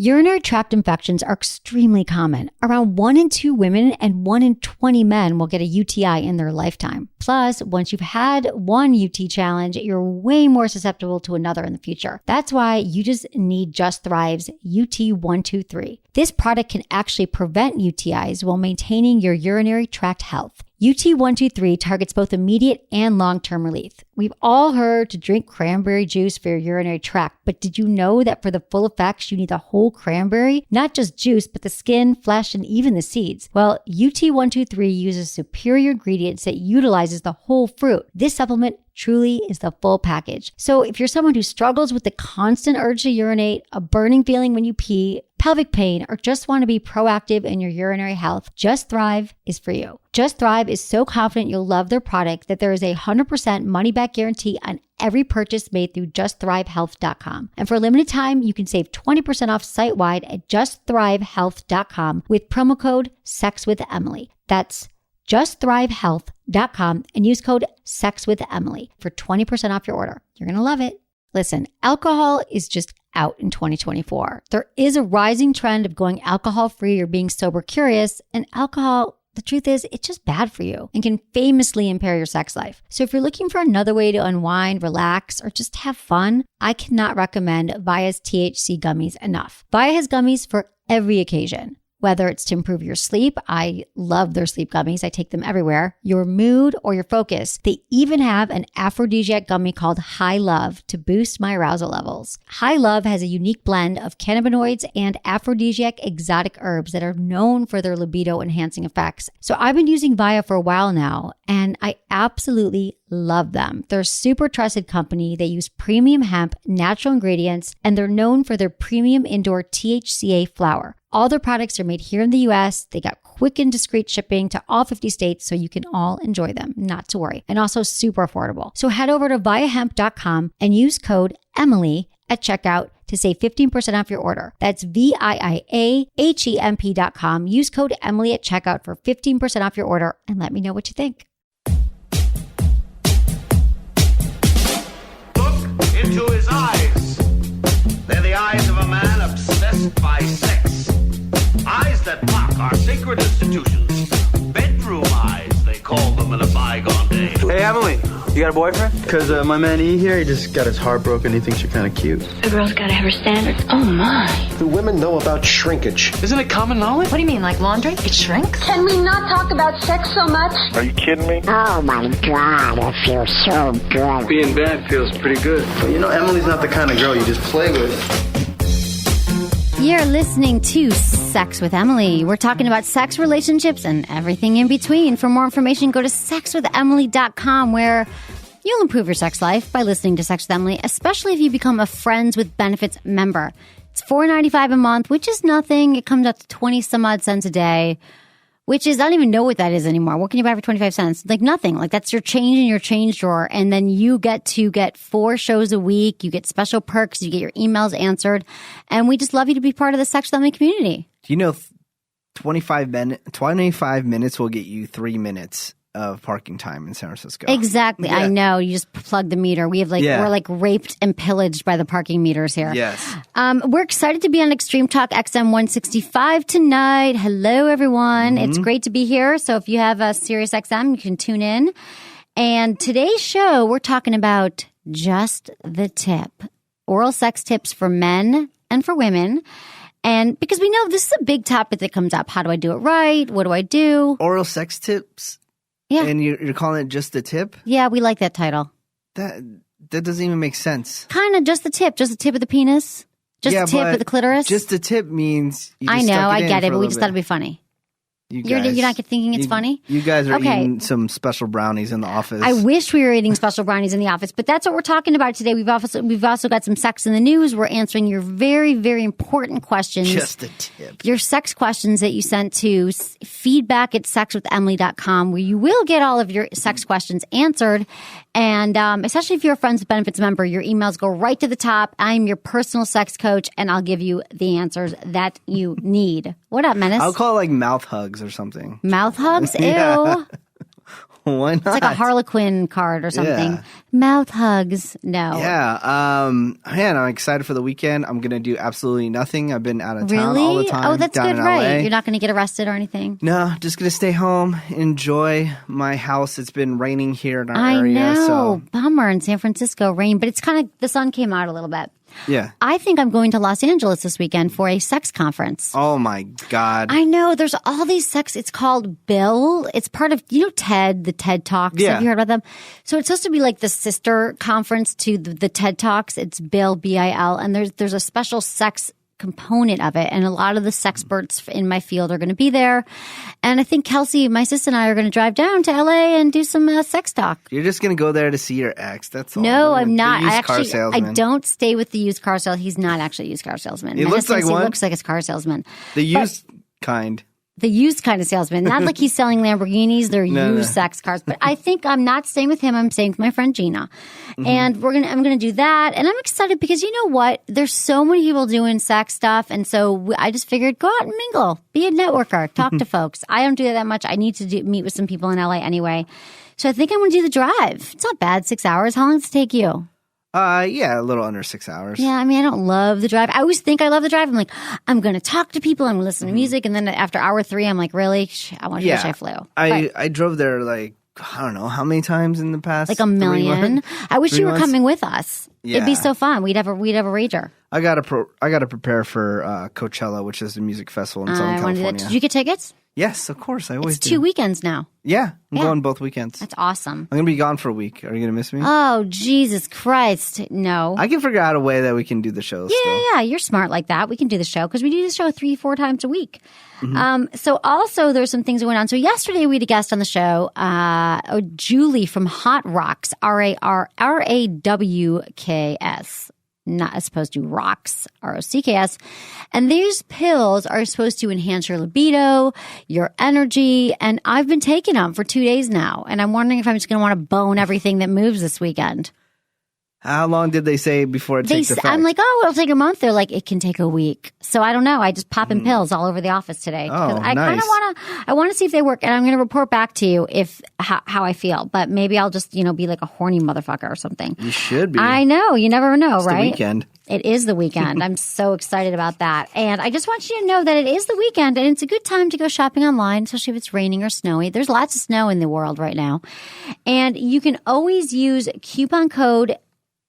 Urinary tract infections are extremely common. Around 1 in 2 women and 1 in 20 men will get a UTI in their lifetime. Plus, once you've had one UT challenge, you're way more susceptible to another in the future. That's why you just need Just Thrive's UT123. This product can actually prevent UTIs while maintaining your urinary tract health. UT123 targets both immediate and long-term relief. We've all heard to drink cranberry juice for your urinary tract, but did you know that for the full effects, you need the whole cranberry? Not just juice, but the skin, flesh, and even the seeds. Well, UT123 uses superior ingredients that utilizes the whole fruit. This supplement truly is the full package. So if you're someone who struggles with the constant urge to urinate, a burning feeling when you pee, pelvic pain, or just want to be proactive in your urinary health, Just Thrive is for you. Just Thrive is so confident you'll love their product that there is a 100% money-back guarantee on every purchase made through justthrivehealth.com. And for a limited time, you can save 20% off site-wide at justthrivehealth.com with promo code SEXWithEmily. That's justthrivehealth.com and use code SEXWithEmily for 20% off your order. You're going to love it. Listen, alcohol is just out in 2024. There is a rising trend of going alcohol-free or being sober curious, and alcohol, the truth is, it's just bad for you and can famously impair your sex life. So if you're looking for another way to unwind, relax, or just have fun, I cannot recommend Via's THC gummies enough. Via has gummies for every occasion. Whether it's to improve your sleep, I love their sleep gummies. I take them everywhere. Your mood or your focus. They even have an aphrodisiac gummy called High Love to boost my arousal levels. High Love has a unique blend of cannabinoids and aphrodisiac exotic herbs that are known for their libido enhancing effects. So I've been using Via for a while now, and I absolutely love them. They're a super trusted company. They use premium hemp, natural ingredients, and they're known for their premium indoor THCA flower. All their products are made here in the US. They got quick and discreet shipping to all 50 states, so you can all enjoy them, not to worry. And also super affordable. So head over to viahemp.com and use code Emily at checkout to save 15% off your order. That's VIIAHEMP.com. Use code Emily at checkout for 15% off your order and let me know what you think. Look into his eyes. They're the eyes of a man obsessed by sex. Eyes that mock our sacred institutions. Bedroom eyes, they call them in a bygone day. Hey, Emily, you got a boyfriend? Because my man E here, he just got his heart broken. He thinks you're kind of cute. A girl's got to have her standards. Oh, my. Do women know about shrinkage? Isn't it common knowledge? What do you mean, like laundry? It shrinks? Can we not talk about sex so much? Are you kidding me? Oh my God, I feel so good. Being bad feels pretty good. But you know, Emily's not the kind of girl you just play with. You're listening to Sex with Emily. We're talking about sex, relationships, and everything in between. For more information, go to sexwithemily.com, where you'll improve your sex life by listening to Sex with Emily, especially if you become a Friends with Benefits member. It's $4.95 a month, which is nothing. It comes out to 20 some odd cents a day, which is, I don't even know what that is anymore. What can you buy for 25 cents? Like nothing. Like that's your change in your change drawer. And then you get to get 4 shows a week. You get special perks. You get your emails answered. And we just love you to be part of the Sex with Emily community. Do you know 25 minutes will get you 3 minutes of parking time in San Francisco? Exactly. Yeah. I know. You just plug the meter. We have we're like raped and pillaged by the parking meters here. Yes. We're excited to be on Extreme Talk XM 165 tonight. Hello, everyone. Mm-hmm. It's great to be here. So if you have a Sirius XM, you can tune in. And today's show, we're talking about just the tip. Oral sex tips for men and for women. And because we know this is a big topic that comes up. How do I do it right? What do I do? Oral sex tips? Yeah. And you're calling it just the tip? Yeah, we like that title. That doesn't even make sense. Kind of just the tip of the penis. Just the tip of the clitoris. Just the tip means you just I know, I get it, but we just bit. thought it'd be funny. You're not thinking it's funny? You guys are eating some special brownies in the office. I wish we were eating special brownies in the office, but that's what we're talking about today. We've also got some sex in the news. We're answering your very, very important questions. Just a tip. Your sex questions that you sent to feedback@sexwithemily.com, where you will get all of your sex questions answered. And especially if you're a Friends with Benefits member, your emails go right to the top. I'm your personal sex coach, and I'll give you the answers that you need. What up, Menace? I'll call it like mouth hugs or something. Mouth hugs? Ew. Yeah. Why not? It's like a Harlequin card or something. Yeah. Mouth hugs. No. Yeah. Man, I'm excited for the weekend. I'm going to do absolutely nothing. I've been out of town all the time. Oh, that's down good, in right? LA. You're not going to get arrested or anything? No, just going to stay home, enjoy my house. It's been raining here in our I area. know. So, Bummer in San Francisco, rain. But it's kind of, the sun came out a little bit. yeah. I think I'm going to Los Angeles this weekend for a sex conference. Oh, my God. I know. There's all these sex. It's called Bill. It's part of, TED, the TED Talks. Yeah. Have you heard about them? So it's supposed to be like the sister conference to the TED Talks. It's Bill, BIL. And there's a special sex component of it. And a lot of the sexperts in my field are going to be there. And I think Kelsey, my sister, and I are going to drive down to LA and do some sex talk. You're just going to go there to see your ex. That's all. No, The I'm not. used car I salesman. don't stay with the used car salesman. He's not actually a used car salesman. He In looks like essence, one. He looks like a car salesman. The used kind. The used kind of salesman. Not like he's selling Lamborghinis. They're used sex cars. But I think I'm not staying with him. I'm staying with my friend Gina. And I'm gonna do that. And I'm excited because you know what? There's so many people doing sex stuff. And so I just figured go out and mingle. Be a networker. Talk to folks. I don't do that much. I need to meet with some people in LA anyway. So I think I'm going to do the drive. It's not bad. 6 hours. How long does it take you? Yeah, a little under 6 hours. Yeah, I mean, I don't love the drive. I always think I love the drive. I'm like, I'm going to talk to people. I'm going to listen to music. And then after hour 3, I'm like, really? I wish I flew. I drove there like, I don't know how many times in the past. Like a million. I wish 3 you were months? coming with us. It'd be Yeah. so fun. We'd have a rager. I gotta prepare for Coachella, which is a music festival in Southern I wanted California. that. Did you get tickets? Yes, of course. I always It's do. 2 weekends now. Yeah, I'm Yeah. going both weekends. That's awesome. I'm gonna be gone for a week. Are you gonna miss me? Oh, Jesus Christ. No. I can figure out a way that we can do the show. Yeah, you're smart like that. We can do the show because we do the show 3-4 times a week. Mm-hmm. So also there's some things going on. So yesterday we had a guest on the show, Julie from Hot Rocks, RAWKS. Not as opposed to rocks, ROCKS. And these pills are supposed to enhance your libido, your energy. And I've been taking them for 2 days now. And I'm wondering if I'm just going to want to bone everything that moves this weekend. How long did they say before it takes effect? I'm like, oh, it'll take a month. They're like, it can take a week. So I don't know. I just popping pills all over the office today. Oh, I kind nice. of want to see if they work. And I'm going to report back to you how I feel. But maybe I'll just, be like a horny motherfucker or something. You should be. I know. You never know, It's right? the weekend. It is the weekend. I'm so excited about that. And I just want you to know that it is the weekend and it's a good time to go shopping online, especially if it's raining or snowy. There's lots of snow in the world right now. And you can always use coupon code.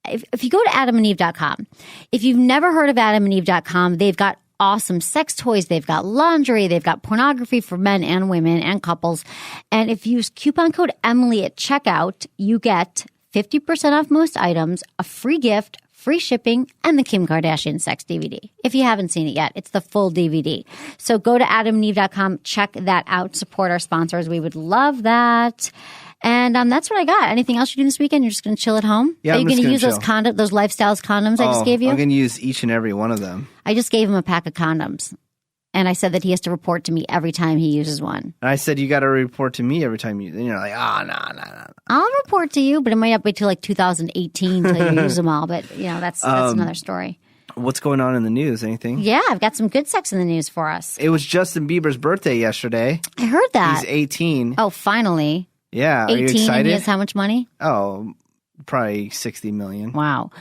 If you go to adamandeve.com, if you've never heard of adamandeve.com, they've got awesome sex toys. They've got laundry. They've got pornography for men and women and couples. And if you use coupon code Emily at checkout, you get 50% off most items, a free gift, free shipping, and the Kim Kardashian sex DVD. If you haven't seen it yet, it's the full DVD. So go to adamandeve.com, check that out, support our sponsors. We would love that. And that's what I got. Anything else you do this weekend? You're just going to chill at home? Yeah, Are you I'm just going to use gonna those lifestyles condoms I just gave you? I'm going to use each and every one of them. I just gave him a pack of condoms. And I said that he has to report to me every time he uses one. And I said, you got to report to me every time you. And you're like, no. I'll report to you, but it might not be till like 2018 till you use them all. But, that's another story. What's going on in the news? Anything? Yeah, I've got some good sex in the news for us. It was Justin Bieber's birthday yesterday. I heard that. He's 18. Oh, finally. Yeah. Are 18 you and excited? he has how much money? Oh, probably 60 million. Wow.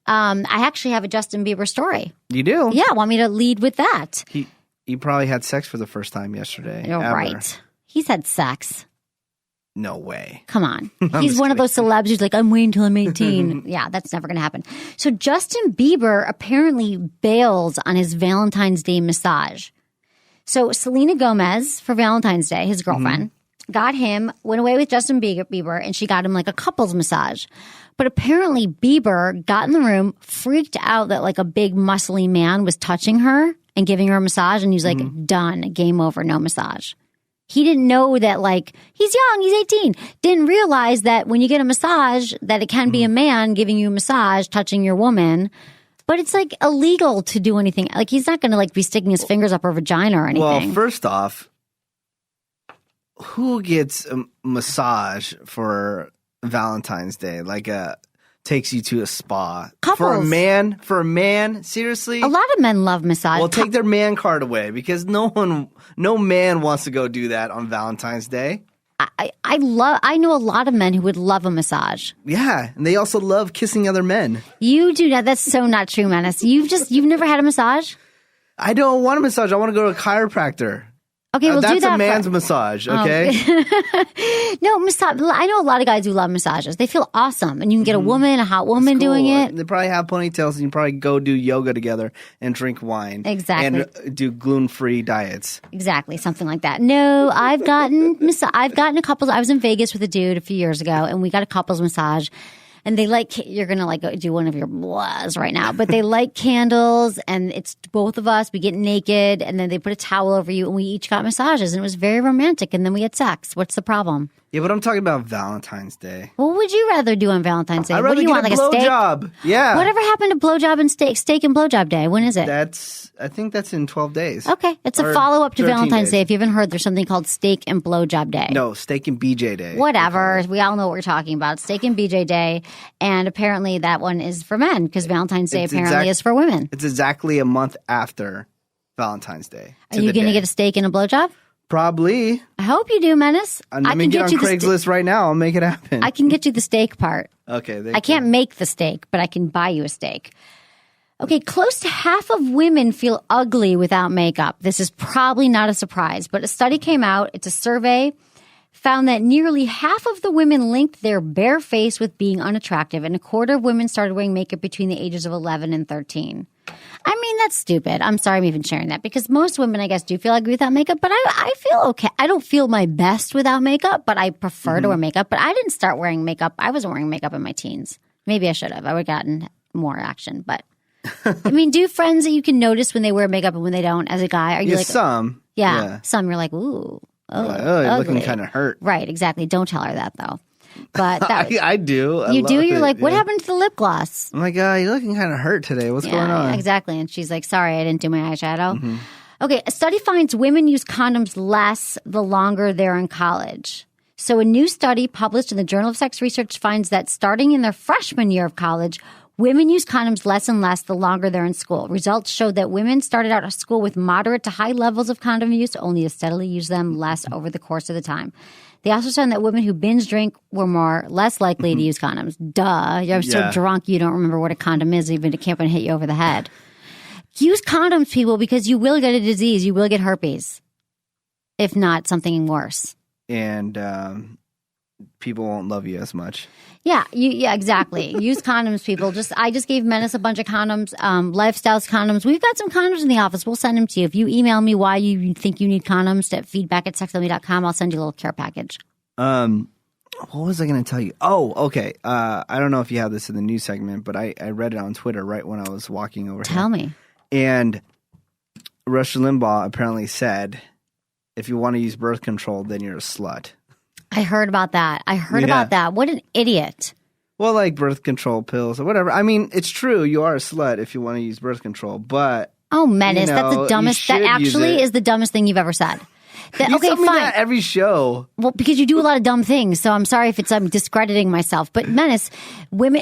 I actually have a Justin Bieber story. You do? Yeah, want me to lead with that? He probably had sex for the first time yesterday. You're ever. right. He's had sex. No way. Come on. He's one of those celebs who's like, I'm waiting until I'm 18. Yeah, that's never going to happen. So Justin Bieber apparently bails on his Valentine's Day massage. So Selena Gomez, for Valentine's Day, his girlfriend, went away with Justin Bieber, and she got him like a couple's massage. But apparently Bieber got in the room, freaked out that like a big muscly man was touching her and giving her a massage, and he was like, done, game over, no massage. He didn't know that, like, he's young, he's 18. Didn't realize that when you get a massage, that it can be a man giving you a massage, touching your woman. But it's, like, illegal to do anything. Like, he's not going to, like, be sticking his fingers up her vagina or anything. Well, first off, who gets a massage for Valentine's Day? Like, takes you to a spa. Couples. For a man, seriously? A lot of men love massage. Well, take their man card away because no man wants to go do that on Valentine's Day. I know a lot of men who would love a massage. Yeah, and they also love kissing other men. You do not. That's so not true, Menace. You've never had a massage? I don't want a massage. I want to go to a chiropractor. Okay, we'll do that. That's a man's massage, okay? No, I know a lot of guys who love massages. They feel awesome. And you can get a hot woman doing it. They probably have ponytails and you probably go do yoga together and drink wine. Exactly. And do gluten-free diets. Exactly, something like that. No, I've gotten a couples. I was in Vegas with a dude a few years ago, and we got a couples massage. And they you're going to go do one of your blahs right now, but they light candles and it's both of us. We get naked and then they put a towel over you and we each got massages and it was very romantic. And then we had sex. What's the problem? Yeah, but I'm talking about Valentine's Day. What would you rather do on Valentine's Day? I'd What rather do you want, get like a a steak? blowjob. Yeah. Whatever happened to blowjob and steak and blowjob day? When is it? I think that's in 12 days. Okay. It's a Or follow-up to 13 Valentine's days. Day. If you haven't heard, there's something called steak and blowjob day. No, steak and BJ Day. Whatever. We all know what we're talking about. Steak and BJ Day. And apparently that one is for men because Valentine's Day is for women. It's exactly a month after Valentine's Day. Are you going to get a steak and a blowjob? Probably. I hope you do, Menace. I'm going to get on Craigslist right now. I'll make it happen. I can get you the steak part. Okay. I can't make the steak, but I can buy you a steak. Okay, close to half of women feel ugly without makeup. This is probably not a surprise, but a study came out. It's a survey. Found that nearly half of the women linked their bare face with being unattractive, and a quarter of women started wearing makeup between the ages of 11 and 13. I mean, that's stupid. I'm sorry I'm even sharing that because most women, I guess, do feel ugly without makeup, but I feel okay. I don't feel my best without makeup, but I prefer to wear makeup. But I didn't start wearing makeup. I wasn't wearing makeup in my teens. Maybe I should have. I would have gotten more action. But, I mean, do friends that you can notice when they wear makeup and when they don't as a guy? Are you like some. Yeah, some you're like, ooh. Oh, you're looking kind of hurt. Right, exactly. Don't tell her that, though. But I do. You do? You're like, what happened to the lip gloss? I'm like, you're looking kind of hurt today. What's going on? Exactly. And she's like, sorry, I didn't do my eyeshadow. Okay, a study finds women use condoms less the longer they're in college. So a new study published in the Journal of Sex Research finds that starting in their freshman year of college, women use condoms less and less the longer they're in school. Results showed that women started out at school with moderate to high levels of condom use, only to steadily use them less over the course of the time. They also found that women who binge drink were less likely to use condoms. Duh. You're so drunk you don't remember what a condom is, even it can't hit you over the head. Use condoms, people, because you will get a disease. You will get herpes. If not, something worse. And people won't love you as much. Yeah, exactly. Use condoms, people. I just gave Menace a bunch of condoms, Lifestyles condoms. We've got some condoms in the office. We'll send them to you. If you email me why you think you need condoms at feedback@sexonly.com, I'll send you a little care package. What was I going to tell you? Oh, okay. I don't know if you have this in the news segment, but I read it on Twitter right when I was walking over here. Tell me. And Rush Limbaugh apparently said, if you want to use birth control, then you're a slut. I heard about that. What an idiot. Well, like birth control pills or whatever. I mean, it's true. You are a slut if you want to use birth control, but... Oh, Menace, that's the dumbest... That actually is the dumbest thing you've ever said. You tell me that every show. Well, because you do a lot of dumb things, so I'm sorry if I'm discrediting myself. But Menace,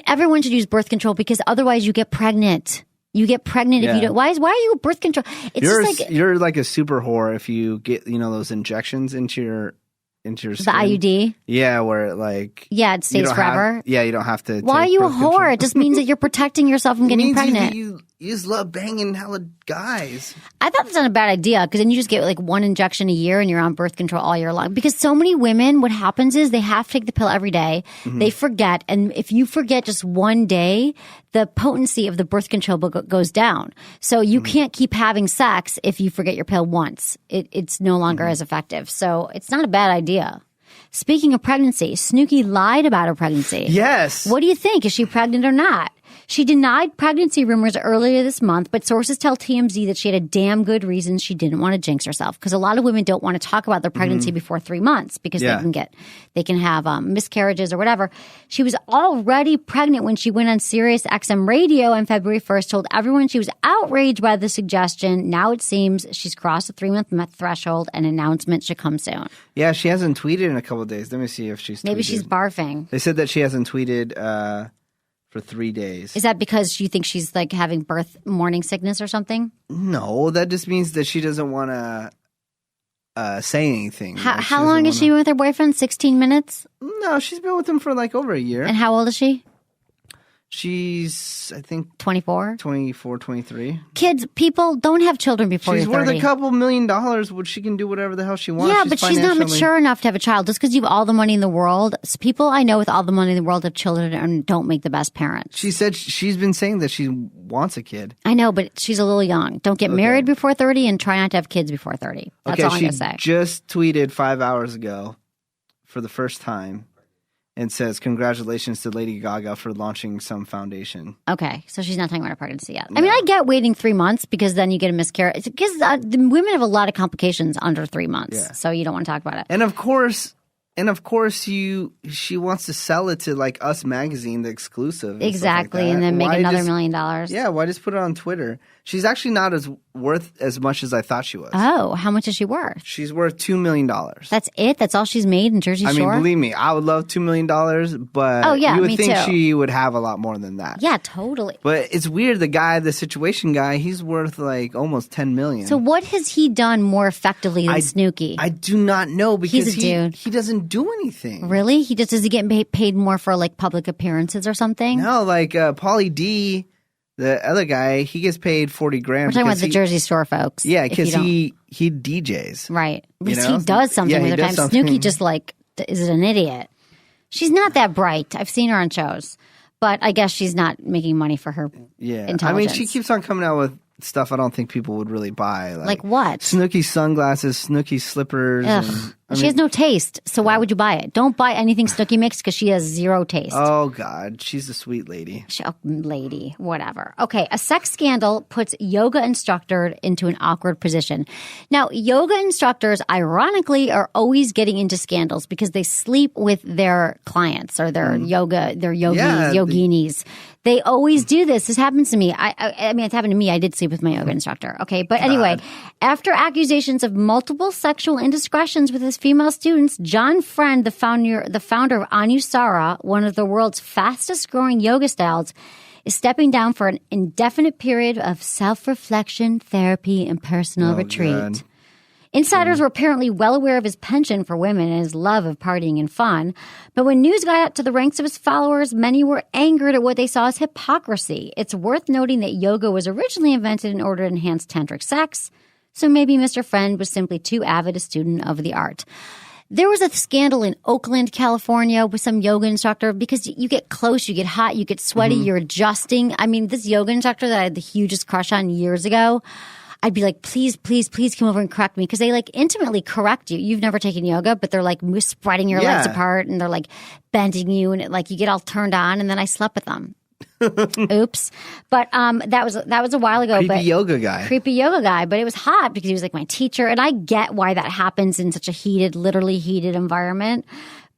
everyone should use birth control because otherwise you get pregnant. You get pregnant if you don't. Why are you birth control? You're like a super whore if you get those injections into your skin. The IUD? Yeah, where it it stays forever. You don't have to. Why are you a whore? It just means that you're protecting yourself from getting pregnant. You just love banging hella guys. I thought that's not a bad idea because then you just get one injection a year and you're on birth control all year long. Because so many women, what happens is they have to take the pill every day. Mm-hmm. They forget. And if you forget just one day, the potency of the birth control goes down. So you can't keep having sex if you forget your pill once. It's no longer as effective. So it's not a bad idea. Speaking of pregnancy, Snooki lied about her pregnancy. Yes. What do you think? Is she pregnant or not? She denied pregnancy rumors earlier this month, but sources tell TMZ that she had a damn good reason she didn't want to jinx herself. Because a lot of women don't want to talk about their pregnancy before 3 months because they can have miscarriages or whatever. She was already pregnant when she went on Sirius XM radio on February 1st, told everyone she was outraged by the suggestion. Now it seems she's crossed the 3-month threshold and an announcement should come soon. Yeah, she hasn't tweeted in a couple of days. Let me see if she's tweeted. Maybe she's barfing. They said that she hasn't tweeted for 3 days. Is that because you think she's having morning sickness or something? No, that just means that she doesn't want to say anything. How long has she been with her boyfriend? 16 minutes? No, she's been with him for like over a year. And how old is she? She's, I think, 24? 24, 23. Kids, people don't have children before She's you're worth 30. $2 million, which she can do whatever the hell she wants. Yeah, but she's not mature enough to have a child. Just because you have all the money in the world, people I know with all the money in the world have children and don't make the best parents. She said she's been saying that she wants a kid. I know, but she's a little young. Don't get married before 30 and try not to have kids before 30. That's all I'm going to say. She just tweeted 5 hours ago for the first time and says, congratulations to Lady Gaga for launching some foundation. Okay, so she's not talking about her pregnancy yet. No. I mean, I get waiting 3 months because then you get a miscarriage. Because the women have a lot of complications under 3 months, so you don't want to talk about it. And of course, she wants to sell it to like Us Magazine, the exclusive. Exactly, like and then make another $1 million. Yeah, why just put it on Twitter? She's actually not as worth as much as I thought she was. Oh, how much is she worth? She's worth $2 million. That's it? That's all she's made in Jersey Shore? I mean, believe me, I would love $2 million, but you would think she would have a lot more than that. Yeah, totally. But it's weird, the situation guy, he's worth like almost $10 million. So what has he done more effectively than Snooki? I do not know because he's a dude. He doesn't do anything. Really? Does he get paid more for like public appearances or something? No, like Pauly D, the other guy, he gets paid $40,000. We're talking about the Jersey Shore folks. Yeah, because he DJs. Right. Because he does something with her time. Snooki just like is an idiot. She's not that bright. I've seen her on shows. But I guess she's not making money for her intelligence. I mean, she keeps on coming out with stuff I don't think people would really buy. Like what? Snooki sunglasses, Snooki slippers. She has no taste, so why would you buy it? Don't buy anything Snooki makes because she has zero taste. Oh, God. She's a sweet lady. Lady, whatever. Okay, a sex scandal puts yoga instructor into an awkward position. Now, yoga instructors, ironically, are always getting into scandals because they sleep with their clients or their yoginis. They always do this. This happens to me. I mean, it's happened to me. I did sleep with my yoga instructor. Okay, but anyway, after accusations of multiple sexual indiscretions with his female students, John Friend, the founder of Anusara, one of the world's fastest growing yoga styles, is stepping down for an indefinite period of self-reflection, therapy, and personal retreat. God. Insiders were apparently well aware of his penchant for women and his love of partying and fun. But when news got out to the ranks of his followers, many were angered at what they saw as hypocrisy. It's worth noting that yoga was originally invented in order to enhance tantric sex. So maybe Mr. Friend was simply too avid a student of the art. There was a scandal in Oakland, California with some yoga instructor because you get close, you get hot, you get sweaty, you're adjusting. I mean, this yoga instructor that I had the hugest crush on years ago, I'd be like, please, please, please come over and correct me because they like intimately correct you. You've never taken yoga, but they're like spreading your legs apart and they're like bending you and like you get all turned on and then I slept with them. Oops. But that was a while ago. Creepy yoga guy. But it was hot because he was like my teacher. And I get why that happens in such a literally heated environment.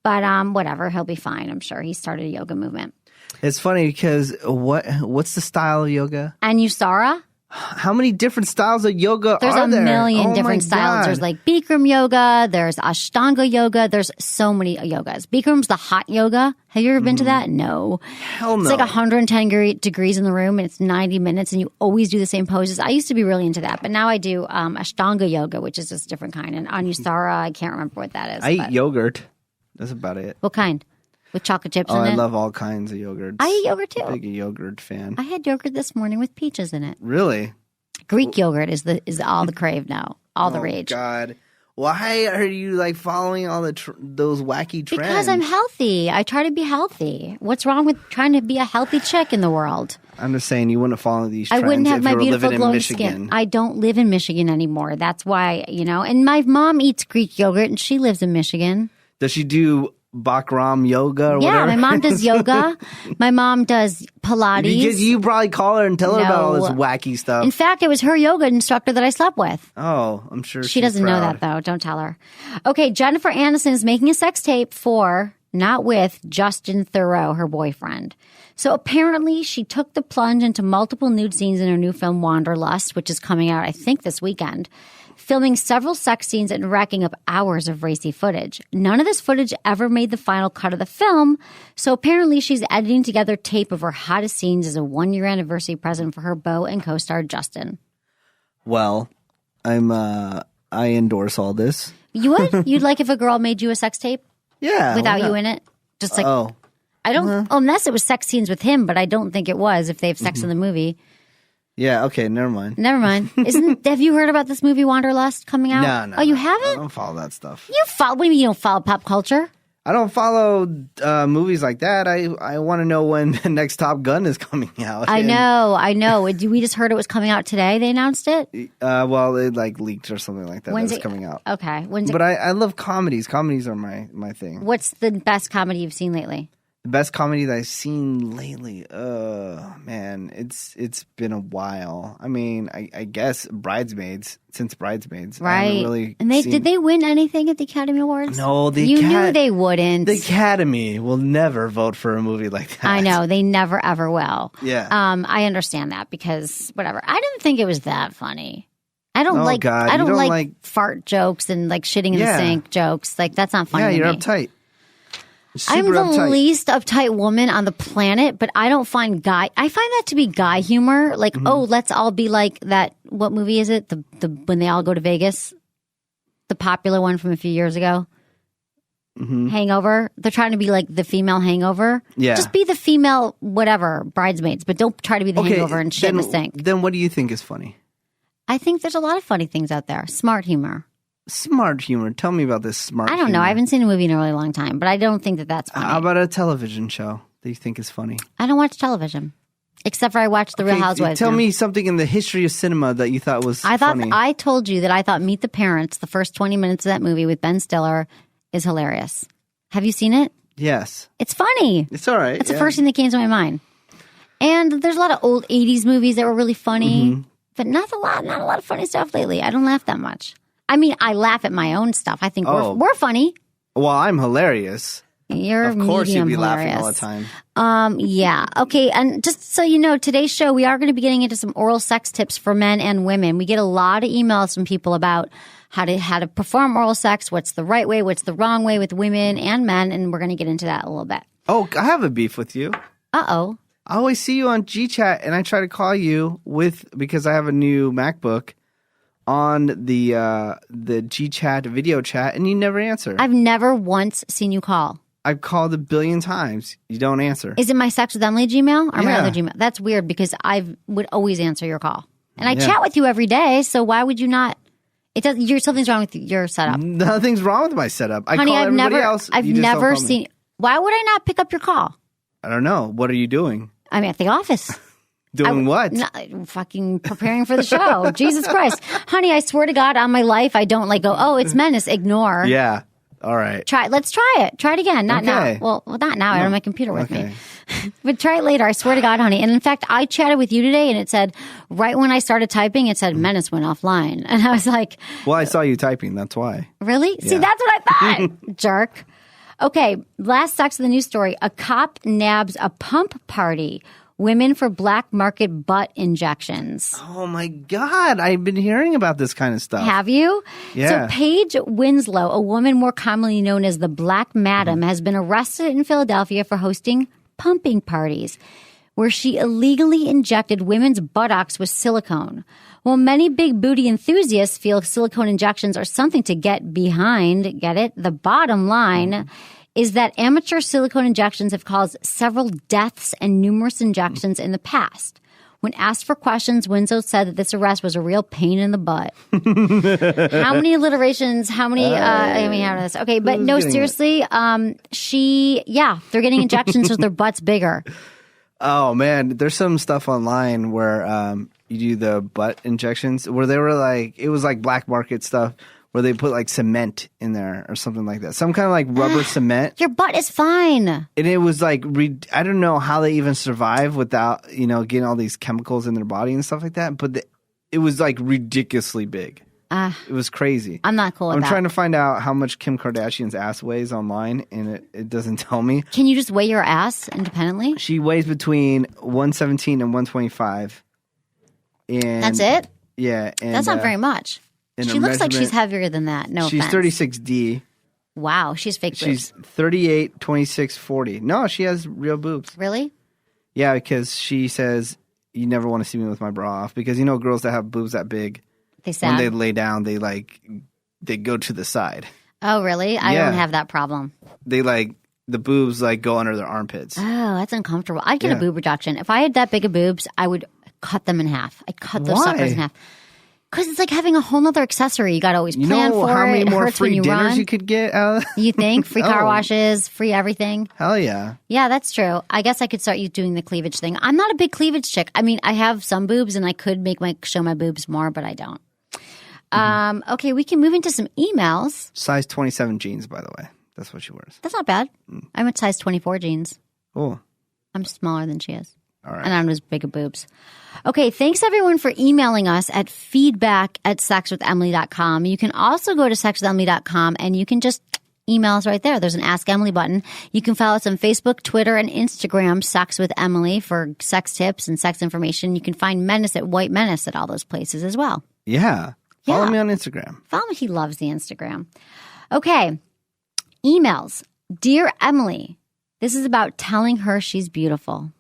But whatever, he'll be fine. I'm sure he started a yoga movement. It's funny because what's the style of yoga? Anusara. How many different styles of yoga are there? There's a million different styles. There's like Bikram yoga. There's Ashtanga yoga. There's so many yogas. Bikram's the hot yoga. Have you ever been to that? No. Hell no. It's like 110 degrees in the room and it's 90 minutes and you always do the same poses. I used to be really into that, but now I do Ashtanga yoga, which is just a different kind. And Anusara, I can't remember what that is. I eat yogurt. That's about it. What kind? With chocolate chips in it? I love all kinds of yogurts. I eat yogurt too. Big yogurt fan. I had yogurt this morning with peaches in it. Really? Greek yogurt is all the crave now. All the rage. Oh, God. Why are you like following all those wacky trends? Because I'm healthy. I try to be healthy. What's wrong with trying to be a healthy chick in the world? I'm just saying you wouldn't follow these trends. I wouldn't have if my you were beautiful living in glowing Michigan. skin. I don't live in Michigan anymore. That's why, and my mom eats Greek yogurt and she lives in Michigan. Does she do Bikram yoga or whatever? Yeah, my mom does yoga. My mom does Pilates. You probably call her and tell her about all this wacky stuff. In fact, it was her yoga instructor that I slept with. Oh, I'm sure she doesn't know that, though. Don't tell her. Okay, Jennifer Aniston is making a sex tape for, not with, Justin Theroux, her boyfriend. So apparently she took the plunge into multiple nude scenes in her new film Wanderlust, which is coming out, I think, this weekend, filming several sex scenes and racking up hours of racy footage. None of this footage ever made the final cut of the film, so apparently she's editing together tape of her hottest scenes as a 1-year anniversary present for her beau and co-star Justin. Well, I'm I endorse all this. You would? You'd like if a girl made you a sex tape Yeah. without you in it? Just like, I don't, unless it was sex scenes with him, but I don't think it was if they have sex in the movie. Yeah, okay, never mind. Never mind. Have you heard about this movie Wanderlust coming out? No. Oh, you I haven't? don't follow that stuff. What do you mean you don't follow pop culture? I don't follow movies like that. I want to know when the next Top Gun is coming out. I know. We just heard it was coming out today. They announced it. Well, it like leaked or something like that. When's It's it coming out. Okay. When's it? But I love comedies. Comedies are my thing. What's the best comedy you've seen lately? The best comedy that I've seen lately, man, it's been a while. I mean, I guess Bridesmaids, I Right. haven't really And did they win anything at the Academy Awards? No, you knew they wouldn't. The Academy will never vote for a movie like that. I know they never ever will. Yeah. I understand that because whatever. I didn't think it was that funny. I don't Oh, like. God, I you don't don't like like- fart jokes and like shitting in the sink jokes. Like that's not funny. Yeah, to you're me. uptight. I'm Super the uptight. least uptight woman on the planet, but I don't find I find that to be guy humor. Like, oh, let's all be like that. What movie is it? The when they all go to Vegas, the popular one from a few years ago. Hangover. They're trying to be like the female Hangover. Yeah. Just be the female whatever Bridesmaids, but don't try to be the Hangover and shit in the sink. Then what do you think is funny? I think there's a lot of funny things out there. Smart humor. Smart humor. Tell me about this smart I don't know. humor. I haven't seen a movie in a really long time, but I don't think that's funny. How about a television show that you think is funny? I don't watch television. Except for I watch The Real Housewives. Tell now. me something in the history of cinema that you thought was funny. I told you that I thought Meet the Parents, the first 20 minutes of that movie with Ben Stiller, is hilarious. Have you seen it? Yes. It's funny. It's all right. It's the first thing that came to my mind. And there's a lot of old 80s movies that were really funny, but not a lot of funny stuff lately. I don't laugh that much. I mean, I laugh at my own stuff. I think we're funny. Well, I'm hilarious. You're Of course you'd medium be hilarious. laughing all the time. Yeah. Okay. And just so you know, today's show, we are going to be getting into some oral sex tips for men and women. We get a lot of emails from people about how to perform oral sex, what's the right way, what's the wrong way with women and men, and we're going to get into that a little bit. Oh, I have a beef with you. Uh-oh. I always see you on GChat, and I try to call you because I have a new MacBook on the GChat video chat, and you never answer. I've never once seen you call. I've called 1 billion times. You don't answer. Is it my Sex with Emily Gmail or my Yeah. other Gmail? That's weird because I would always answer your call. And I Yeah. chat with you every day, so why would you not? Something's wrong with your setup. Nothing's wrong with my setup. I Honey, call I've everybody never, else. I've You just don't never call me. seen. Why would I not pick up your call? I don't know. What are you doing? I'm at the office. Doing what? Fucking preparing for the show. Jesus Christ. Honey, I swear to God on my life, I don't go, oh, it's menace. Ignore. Yeah. All right. Let's try it. Try it again. Not Okay. now. Well, not now. I don't have my computer with Okay. me. But try it later. I swear to God, honey. And in fact, I chatted with you today and it said, right when I started typing, it said menace went offline. And I was like, Well, I saw you typing. That's why. really? See, that's what I thought. Jerk. Okay. Last Sex of the News story. A cop nabs a pump party. Women for black market butt injections. Oh my God. I've been hearing about this kind of stuff. Have you? Yeah. So Paige Winslow, a woman more commonly known as the Black Madam, has been arrested in Philadelphia for hosting pumping parties where she illegally injected women's buttocks with silicone. While many big booty enthusiasts feel silicone injections are something to get behind, get it? The bottom line is that amateur silicone injections have caused several deaths and numerous injections in the past. When asked for questions, Winslow said that this arrest was a real pain in the butt. How many alliterations? How many? How does this? Okay, but no, seriously. They're getting injections with their butts bigger. Oh man, there's some stuff online where you do the butt injections where they were like, it was like black market stuff where they put like cement in there or something like that. Some kind of like rubber cement. Your butt is fine. And it was like, I don't know how they even survive without, getting all these chemicals in their body and stuff like that. But it was like ridiculously big. It was crazy. I'm not cool with I'm that. trying to find out how much Kim Kardashian's ass weighs online, and it doesn't tell me. Can you just weigh your ass independently? She weighs between 117 and 125. And That's it? Yeah. And, That's not very much. and She her looks like she's measurement- heavier than that. No She's offense. 36D. Wow, she's fake boobs. She's 38, 26, 40. No, she has real boobs. Really? Yeah, because she says, you never want to see me with my bra off. Because, girls that have boobs that big, They sad? When they lay down, they go to the side. Oh, really? I Yeah. don't have that problem. They the boobs go under their armpits. Oh, that's uncomfortable. I'd get a Yeah. boob reduction. If I had that big of boobs, I would cut them in half. I'd cut those suckers in half. Because it's like having a whole nother accessory. You got to always plan for how it. many It more hurts when free you dinners run. you could get out of You think? Free car Oh. washes, free everything. Hell yeah. Yeah, that's true. I guess I could start doing the cleavage thing. I'm not a big cleavage chick. I mean, I have some boobs and I could show my boobs more, but I don't. Okay, we can move into some emails. Size 27 jeans, by the way. That's what she wears. That's not bad. I'm at size 24 jeans. Oh, I'm smaller than she is. all right. And I'm as big of boobs. Okay, thanks everyone for emailing us at feedback@sexwithemily.com. You can also go to sexwithemily.com and you can just email us right there. There's an Ask Emily button. You can follow us on Facebook, Twitter, and Instagram, Sex with Emily, for sex tips and sex information. You can find Menace at White Menace at all those places as well. Yeah. Follow Yeah. me on Instagram. Follow me. He loves the Instagram. Okay. Emails. Dear Emily, this is about telling her she's beautiful.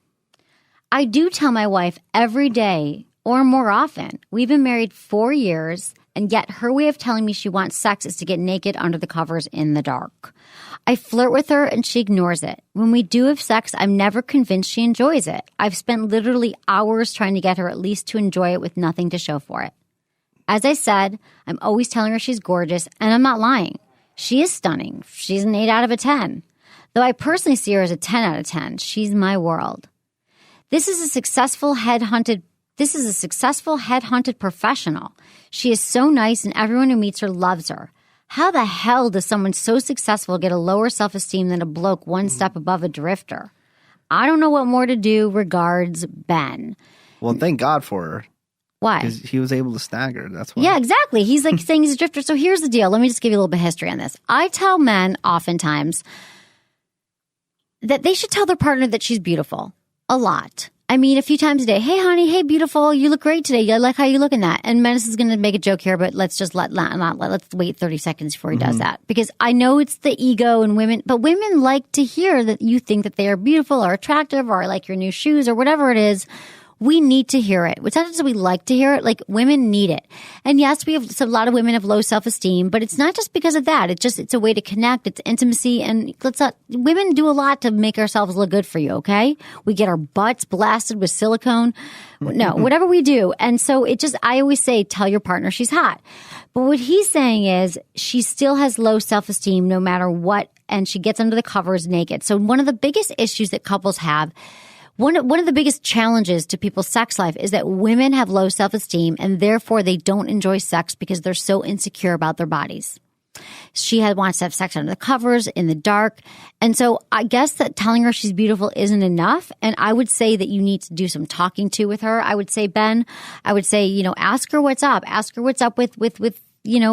I do tell my wife every day or more often. We've been married 4 years, and yet her way of telling me she wants sex is to get naked under the covers in the dark. I flirt with her and she ignores it. When we do have sex, I'm never convinced she enjoys it. I've spent literally hours trying to get her at least to enjoy it with nothing to show for it. As I said, I'm always telling her she's gorgeous, and I'm not lying. She is stunning. She's an 8 out of a 10. Though I personally see her as a 10 out of 10. She's my world. This is a successful headhunted professional. She is so nice, and everyone who meets her loves her. How the hell does someone so successful get a lower self-esteem than a bloke one step above a drifter? I don't know what more to do. Regards, Ben. Well, thank God for her. Why? Because he was able to snag her. That's why. Yeah, exactly. He's saying he's a drifter. So here's the deal. Let me just give you a little bit of history on this. I tell men oftentimes that they should tell their partner that she's beautiful. A lot. I mean, a few times a day. Hey, honey. Hey, beautiful. You look great today. I like how you look in that. And Menace is going to make a joke here, but let's just let's wait 30 seconds before he does that. Because I know it's the ego in women, but women like to hear that you think that they are beautiful or attractive or like your new shoes or whatever it is. We need to hear it. It's not just that we like to hear it, like women need it. And yes, a lot of women have low self-esteem, but it's not just because of that. It's a way to connect. It's intimacy. And women do a lot to make ourselves look good for you. Okay. We get our butts blasted with silicone. No, whatever we do. And so I always say, tell your partner she's hot. But what he's saying is she still has low self-esteem no matter what. And she gets under the covers naked. So one of the biggest issues that couples have, one of the biggest challenges to people's sex life is that women have low self-esteem and therefore they don't enjoy sex because they're so insecure about their bodies. She wants to have sex under the covers, in the dark. And so I guess that telling her she's beautiful isn't enough. And I would say that you need to do some talking to with her. I would say, Ben, ask her what's up. Ask her what's up with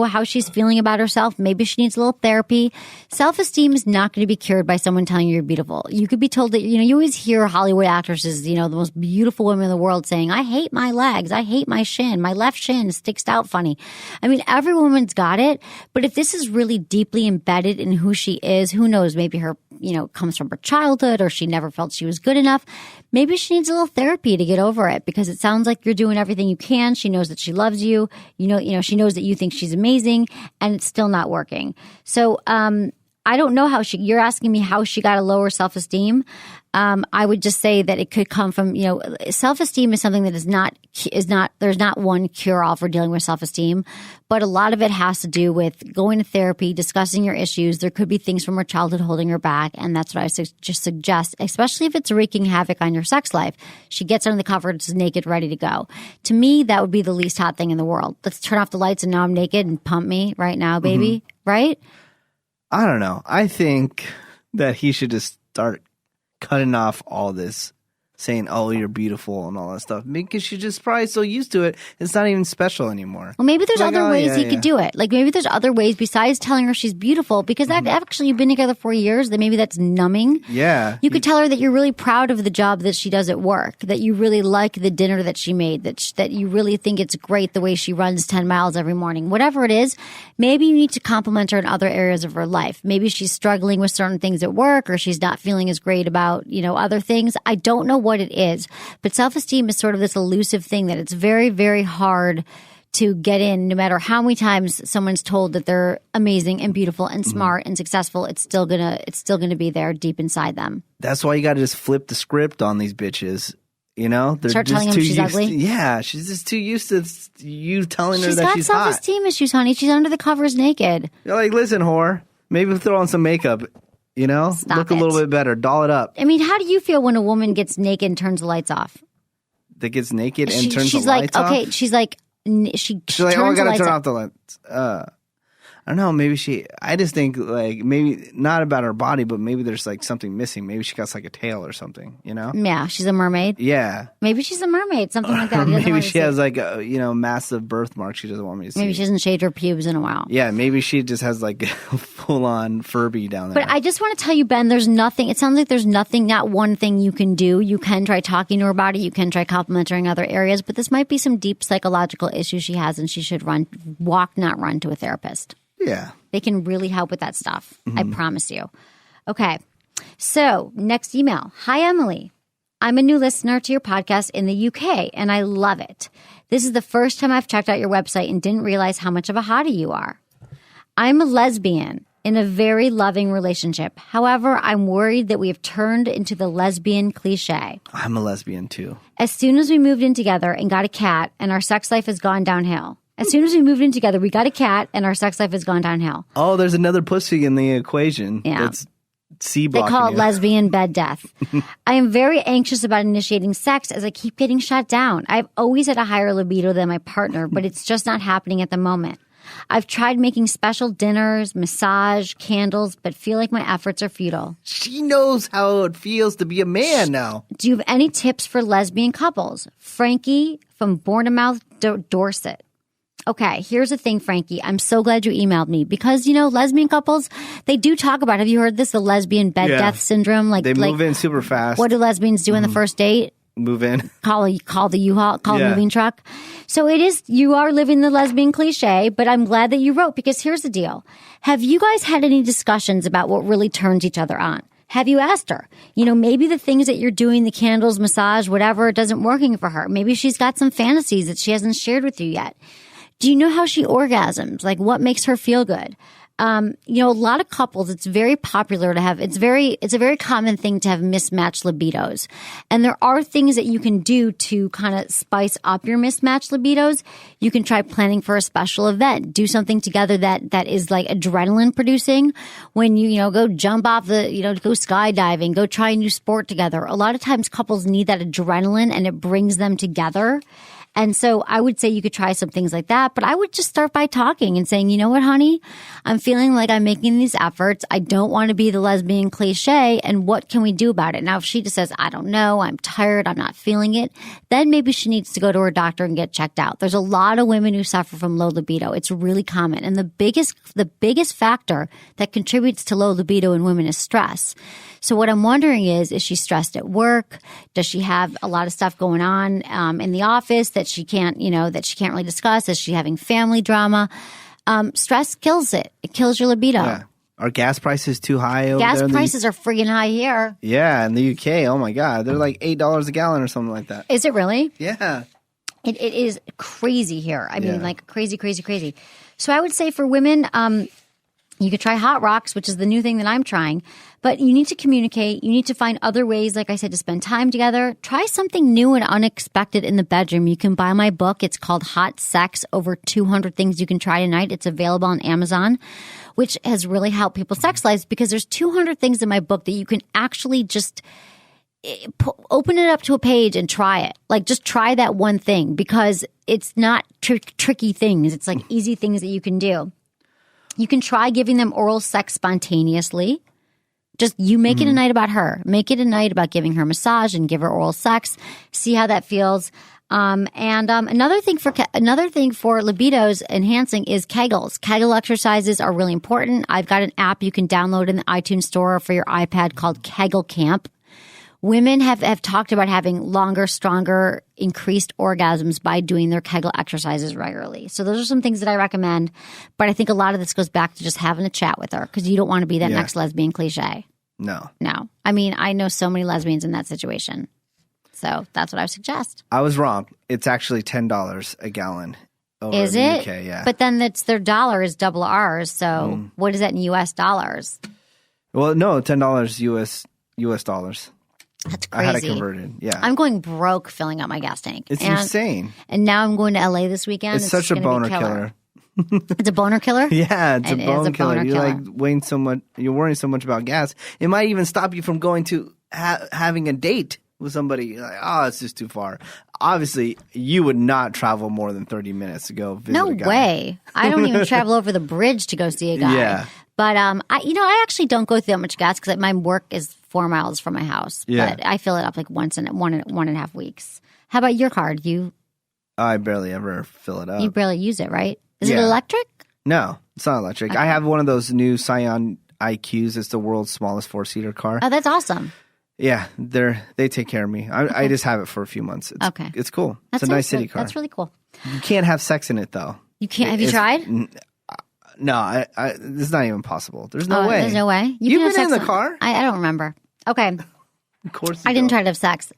how she's feeling about herself. Maybe she needs a little therapy. Self-esteem is not going to be cured by someone telling you you're beautiful. You could be told that, you always hear Hollywood actresses, the most beautiful women in the world saying, I hate my legs. I hate my shin. My left shin sticks out funny. I mean, every woman's got it. But if this is really deeply embedded in who she is, who knows, maybe her, comes from her childhood or she never felt she was good enough. Maybe she needs a little therapy to get over it because it sounds like you're doing everything you can. She knows that she loves you. She knows that you think she's amazing and it's still not working. So, I don't know you're asking me how she got a lower self-esteem. I would just say that it could come from, self-esteem is something that there's not one cure-all for dealing with self-esteem, but a lot of it has to do with going to therapy, discussing your issues. There could be things from her childhood holding her back. And that's what I just suggest, especially if it's wreaking havoc on your sex life. She gets under the covers naked, ready to go. To me, that would be the least hot thing in the world. Let's turn off the lights and now I'm naked and pump me right now, baby. Right? I don't know. I think that he should just start cutting off all this saying, oh, you're beautiful and all that stuff. Because she's just probably so used to it, it's not even special anymore. Well, maybe there's Like, other oh, ways yeah, he yeah. could do it. Like maybe there's other ways besides telling her she's beautiful because that actually you've been together 4 years, that maybe that's numbing. Yeah. You could tell her that you're really proud of the job that she does at work, that you really like the dinner that she made, that you really think it's great the way she runs 10 miles every morning. Whatever it is, maybe you need to compliment her in other areas of her life. Maybe she's struggling with certain things at work or she's not feeling as great about, other things. I don't know what it is, but self-esteem is sort of this elusive thing that it's very, very hard to get in. No matter how many times someone's told that they're amazing and beautiful and smart and successful, it's still gonna be there deep inside them. That's why you got to just flip the script on these bitches. You know, they're Start just telling them too she's used ugly? Yeah, she's just too used to you telling her She's that got she's hot. self-esteem issues, honey. She's under the covers naked. You're like, listen, whore, maybe throw on some makeup. You know, Stop look a it. little bit better, doll it up. I mean, how do you feel when a woman gets naked and turns the lights off? That gets naked and turns she's the like, lights off. okay, she's like, she She's like, turns oh, I the gotta lights turn off. off the lights. I don't know. Maybe I just think like maybe not about her body, but maybe there's like something missing. Maybe she got like a tail or something. You know? Yeah, she's a mermaid. Yeah. Maybe she's a mermaid, something like that. He doesn't Maybe want to she see has it. like a massive birthmark. She doesn't want me to see. Maybe she hasn't shaved her pubes in a while. Yeah, maybe she just has like a full on Furby down there. But I just want to tell you, Ben, there's nothing. It sounds like there's nothing, not one thing you can do. You can try talking to her about it. You can try complimenting her in other areas. But this might be some deep psychological issues she has, and she should walk, not run to a therapist. Yeah. They can really help with that stuff. I promise you. Okay. So next email. Hi, Emily. I'm a new listener to your podcast in the UK, and I love it. This is the first time I've checked out your website and didn't realize how much of a hottie you are. I'm a lesbian in a very loving relationship. However, I'm worried that we have turned into the lesbian cliche. I'm a lesbian too. As soon as we moved in together and got a cat, and our sex life has gone downhill. As soon as we moved in together, we got a cat, and our sex life has gone downhill. Oh, there's another pussy in the equation. Yeah. That's C They blocking call it you. lesbian bed death. I am very anxious about initiating sex as I keep getting shut down. I've always had a higher libido than my partner, but it's just not happening at the moment. I've tried making special dinners, massage, candles, but feel like my efforts are futile. She knows how it feels to be a man now. Do you have any tips for lesbian couples? Frankie from Bournemouth, Dorset. Okay, here's the thing, Frankie. I'm so glad you emailed me because, lesbian couples, they do talk about, have you heard this, the lesbian bed Yeah. death syndrome? They move in super fast. What do lesbians do on the first date? Move in. Call the U-Haul, call a Yeah. moving truck. So you are living the lesbian cliche, but I'm glad that you wrote because here's the deal. Have you guys had any discussions about what really turns each other on? Have you asked her? Maybe the things that you're doing, the candles, massage, whatever, it doesn't working for her. Maybe she's got some fantasies that she hasn't shared with you yet. Do you know how she orgasms? Like what makes her feel good? A lot of couples, it's very popular to have, it's a very common thing to have mismatched libidos. And there are things that you can do to kind of spice up your mismatched libidos. You can try planning for a special event, do something together that is like adrenaline producing when you go jump off go skydiving, go try a new sport together. A lot of times couples need that adrenaline and it brings them together. And so I would say you could try some things like that, but I would just start by talking and saying, you know what, honey, I'm feeling like I'm making these efforts. I don't want to be the lesbian cliche. And what can we do about it? Now, if she just says, I don't know, I'm tired, I'm not feeling it, then maybe she needs to go to her doctor and get checked out. There's a lot of women who suffer from low libido. It's really common. And the biggest factor that contributes to low libido in women is stress. So what I'm wondering is she stressed at work? Does she have a lot of stuff going on in the office that she can't really discuss? Is she having family drama? Stress kills it. It kills your libido. Yeah. Are gas prices too high over Gas there? prices are friggin' high here. Yeah, in the UK. Oh my God. They're like $8 a gallon or something like that. Is it really? Yeah. It is crazy here. I mean, Yeah. like crazy, crazy, crazy. So I would say for women, you could try hot rocks, which is the new thing that I'm trying. But you need to communicate. You need to find other ways, like I said, to spend time together. Try something new and unexpected in the bedroom. You can buy my book. It's called Hot Sex, Over 200 Things You Can Try Tonight. It's available on Amazon, which has really helped people's sex lives because there's 200 things in my book that you can actually just open it up to a page and try it. Like just try that one thing because it's not tricky things. It's like easy things that you can do. You can try giving them oral sex spontaneously. Just you make it a night about her. Make it a night about giving her a massage and give her oral sex. See how that feels. Another thing for libidos enhancing is Kegels. Kegel exercises are really important. I've got an app you can download in the iTunes store or for your iPad called Kegel Camp. Women have talked about having longer, stronger, increased orgasms by doing their Kegel exercises regularly. So those are some things that I recommend. But I think a lot of this goes back to just having a chat with her because you don't want to be that next lesbian cliche. No. I mean, I know so many lesbians in that situation. So that's what I would suggest. I was wrong. It's actually $10 a gallon over Is in the it? UK, yeah. But then their dollar is double ours. So what is that in U.S. dollars? Well, no, $10 US dollars. That's crazy. I had it converted. Yeah. I'm going broke filling up my gas tank. It's insane. And now I'm going to LA this weekend. It's such a gonna boner be killer. It's a boner killer? Yeah, it's It a is bone a killer. boner You're killer. like weighing so much. You're worrying so much about gas. It might even stop you from going to having a date with somebody. You're like, oh, it's just too far. Obviously, you would not travel more than 30 minutes to go visit No a guy. way. I don't even travel over the bridge to go see a guy. Yeah. But I actually don't go through that much gas because my work is 4 miles from my house. Yeah. But I fill it up like one and a half weeks. How about your card? I barely ever fill it up. You barely use it, right? Is it Yeah. electric? No, it's not electric. Okay. I have one of those new Scion IQs. It's the world's smallest 4-seater car. Oh, that's awesome. Yeah, they take care of me. I just have it for a few months. It's cool. That's it's a nice city car. That's really cool. You can't have sex in it though. You can't. Have you tried? No, it's not even possible. There's no way. There's no way. You've can have been in sex the car? I don't remember. Okay. Of course. I didn't try to have sex.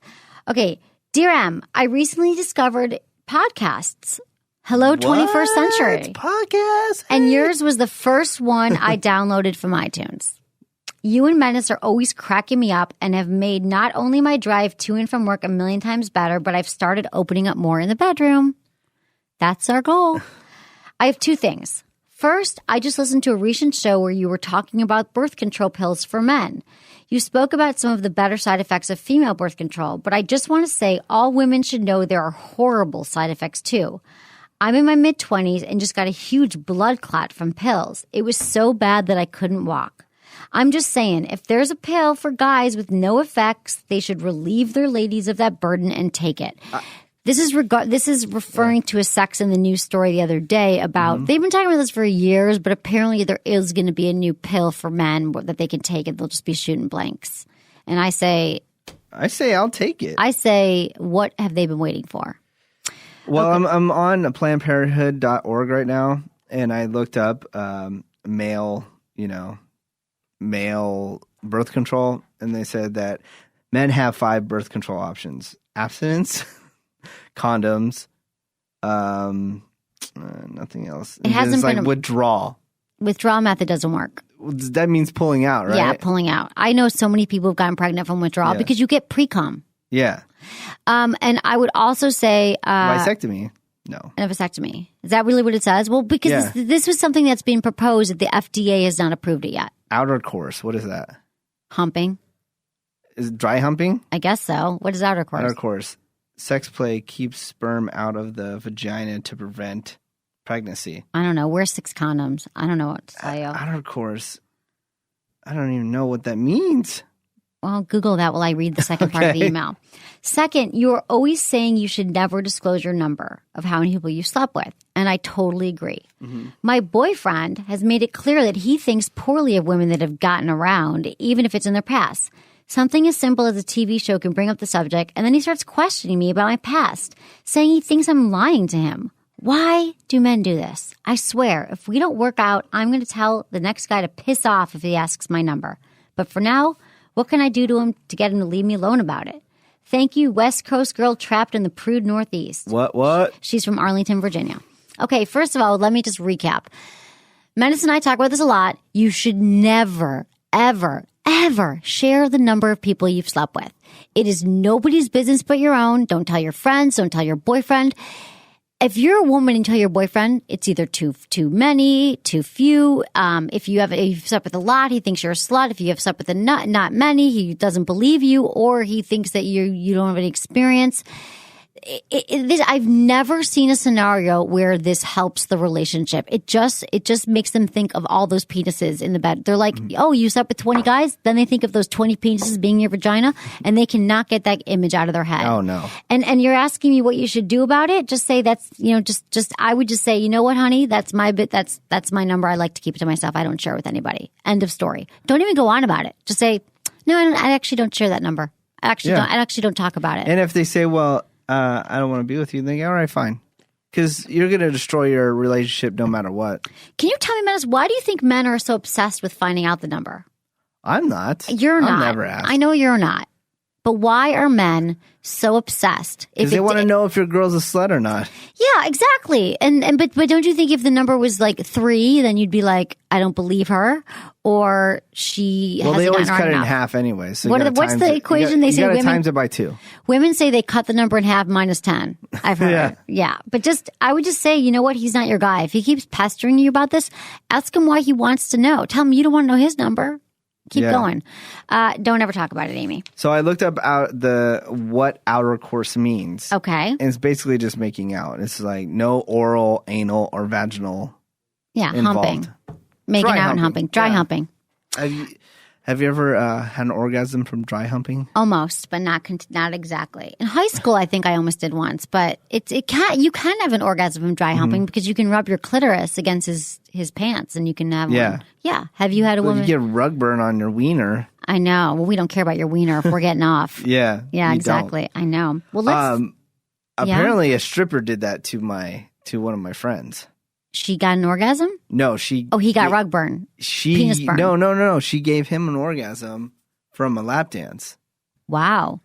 Okay. Dear M, I recently discovered podcasts. Hello, 21st century. Podcast. And yours was the first one I downloaded from iTunes. You and Menace are always cracking me up and have made not only my drive to and from work a million times better, but I've started opening up more in the bedroom. That's our goal. I have 2 things. First, I just listened to a recent show where you were talking about birth control pills for men. You spoke about some of the better side effects of female birth control, but I just want to say all women should know there are horrible side effects too. I'm in my mid-20s and just got a huge blood clot from pills. It was so bad that I couldn't walk. I'm just saying, if there's a pill for guys with no effects, they should relieve their ladies of that burden and take it. This is referring to a Sex in the News story the other day about, they've been talking about this for years, but apparently there is going to be a new pill for men that they can take and they'll just be shooting blanks. And I say I'll take it. I say, what have they been waiting for? Well, okay. I'm on PlannedParenthood.org right now, and I looked up male birth control, and they said that men have 5 birth control options: abstinence, condoms, nothing else. It hasn't been withdrawal. Withdrawal method doesn't work. That means pulling out, right? Yeah, pulling out. I know so many people who've gotten pregnant from withdrawal because you get pre-cum. Yeah. And I would also say vasectomy. No. And a vasectomy. Is that really what it says? Well, because this was something that's being proposed that the FDA has not approved it yet. Outer course. What is that? Humping. Is it dry humping? I guess so. What is outer course? Outer course. Sex play keeps sperm out of the vagina to prevent pregnancy. I don't know. Wear 6 condoms. I don't know what to tell you. Outer course. I don't even know what that means. Well, Google that while I read the second part of the email. Second, you are always saying you should never disclose your number of how many people you slept with. And I totally agree. Mm-hmm. My boyfriend has made it clear that he thinks poorly of women that have gotten around, even if it's in their past. Something as simple as a TV show can bring up the subject, and then he starts questioning me about my past, saying he thinks I'm lying to him. Why do men do this? I swear, if we don't work out, I'm going to tell the next guy to piss off if he asks my number. But for now, what can I do to him to get him to leave me alone about it? Thank you, West Coast girl trapped in the prude Northeast. What? She's from Arlington, Virginia. Okay, first of all, let me just recap. Menace and I talk about this a lot. You should never, ever, ever share the number of people you've slept with. It is nobody's business but your own. Don't tell your friends. Don't tell your boyfriend. If you're a woman and tell your boyfriend, it's either too many, too few. If you've slept with a lot, he thinks you're a slut. If you have slept with not many, he doesn't believe you, or he thinks that you don't have any experience. I've never seen a scenario where this helps the relationship. It just makes them think of all those penises in the bed. They're like, oh, you slept with 20 guys? Then they think of those 20 penises being your vagina, and they cannot get that image out of their head. Oh, no. And you're asking me what you should do about it? Just say that's, I would just say, you know what, honey? That's my bit. That's my number. I like to keep it to myself. I don't share it with anybody. End of story. Don't even go on about it. Just say, no, I actually don't share that number. I actually don't talk about it. And if they say, well, I don't want to be with you, then all right, fine. Because you're going to destroy your relationship no matter what. Can you tell me, Menace, why do you think men are so obsessed with finding out the number? I'm not. You're not. I'll never ask. I know you're not. But why are men so obsessed? Because they want to know if your girl's a slut or not. Yeah, exactly. But don't you think if the number was like 3, then you'd be like, I don't believe her, or she Well, hasn't they always gotten cut hard it in enough. half anyway. So What's the equation? They say you gotta women times it by 2. Women say they cut the number in half minus 10. I've heard. Yeah. But I would just say, you know what? He's not your guy. If he keeps pestering you about this, ask him why he wants to know. Tell him you don't want to know his number. Keep going. Don't ever talk about it, Amy. So I looked up what outer course means. Okay. And it's basically just making out. It's like no oral, anal, or vaginal. Yeah, involved. humping. Making Dry out and humping. Dry humping. Have you ever had an orgasm from dry humping? Almost, but not exactly. In high school, I think I almost did once, but you can have an orgasm from dry humping because you can rub your clitoris against his pants and you can have one. Yeah. Have you had a woman? You get rug burn on your wiener. I know. Well, we don't care about your wiener if we're getting off. Yeah. Yeah, exactly. I know. Well, let's. Apparently, a stripper did that to one of my friends. She got an orgasm? No, she. Oh, he got rug burn. Penis burn. No. She gave him an orgasm from a lap dance. Wow.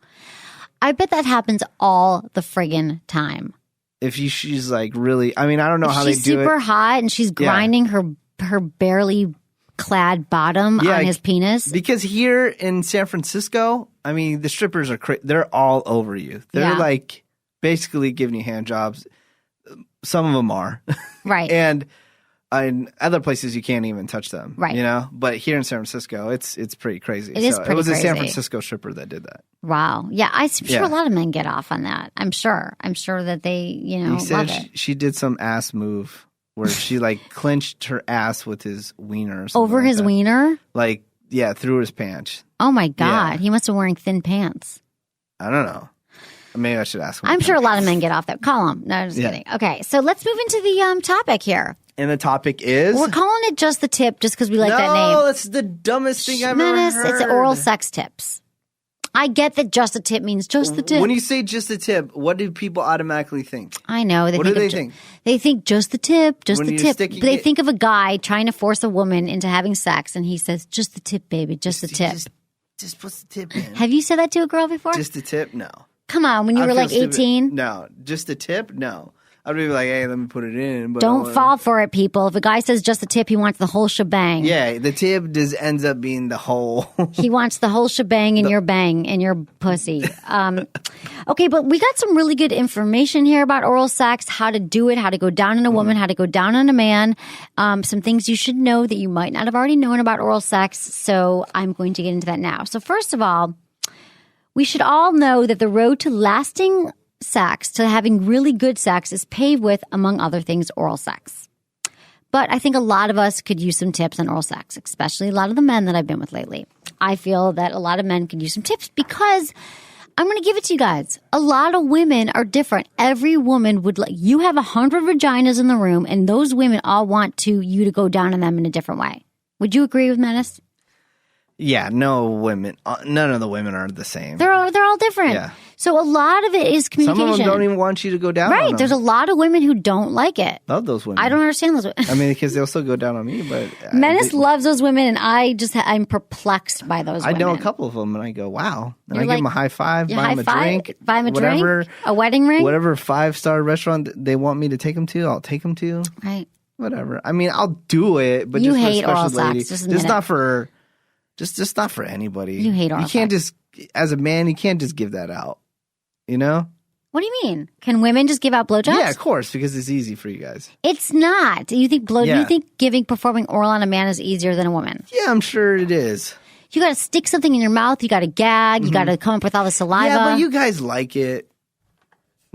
I bet that happens all the friggin' time. If she's like really, I mean, I don't know how they do it. She's super hot and she's grinding her barely clad bottom on his penis. Because here in San Francisco, I mean, the strippers are they're all over you. They're like basically giving you hand jobs. Some of them are. Right. And in other places, you can't even touch them. Right. You know? But here in San Francisco, it's pretty crazy. It is pretty It was crazy. a San Francisco stripper that did that. Wow. Yeah. I'm sure a lot of men get off on that. I'm sure that they, He said love it. she did some ass move where she like clenched her ass with his wiener. Or something Over like his that. wiener? Like, through his pants. Oh my God. Yeah. He must have been wearing thin pants. I don't know. Maybe I should ask him. I'm sure a lot of men get off that. Call him. No, I'm just kidding. Okay. So let's move into the topic here. And the topic is? We're calling it Just the Tip just because we like that name. No, that's the dumbest thing I've ever heard. It's oral sex tips. I get that just a tip means just the tip. When you say just a tip, what do people automatically think? I know. What do they think? They think just the tip, just When the you're tip. sticking They it- think of a guy trying to force a woman into having sex, and he says, just the tip, baby, just the tip. Just put the tip in. Have you said that to a girl before? Just the tip? No. Come on, when you I were feel like stupid. 18? No. Just the tip? No. I'd be like, hey, let me put it in. But Don't fall for it, people. If a guy says just the tip, he wants the whole shebang. Yeah, the tip just ends up being the whole. He wants the whole shebang in your bang, in your pussy. Okay, but we got some really good information here about oral sex, how to do it, how to go down on a woman, how to go down on a man, some things you should know that you might not have already known about oral sex. So I'm going to get into that now. So first of all, we should all know that the road to lasting sex, to having really good sex, is paved with, among other things, oral sex. But I think a lot of us could use some tips on oral sex, especially a lot of the men that I've been with lately. I feel that a lot of men could use some tips because I'm going to give it to you guys. A lot of women are different. Every woman would like, you have 100 vaginas in the room, and those women all want you to go down on them in a different way. Would you agree with Menace? Yeah, no women. None of the women are the same. They're all different. Yeah. So a lot of it is communication. Some of them don't even want you to go down on Right. them. There's a lot of women who don't like it. Love those women. I don't understand those women. I mean, because they'll still go down on me, but... Menace loves those women, and I'm perplexed by those women. I know a couple of them, and I go, wow. And You're I give them a high five, buy them a drink. Buy them a whatever, drink, a wedding ring. Whatever 5-star restaurant they want me to take them to, I'll take them to. Right. Whatever. I mean, I'll do it, but You just hate for a oral special lady. sex, just admit Just it. not for... Just not for anybody. You hate oral You can't sex. just... As a man, you can't just give that out. You know? What do you mean? Can women just give out blowjobs? Yeah, of course, because it's easy for you guys. It's not. You think Yeah. you think performing oral on a man is easier than a woman? Yeah, I'm sure it is. You got to stick something in your mouth. You got to gag. You got to come up with all the saliva. Yeah, but you guys like it.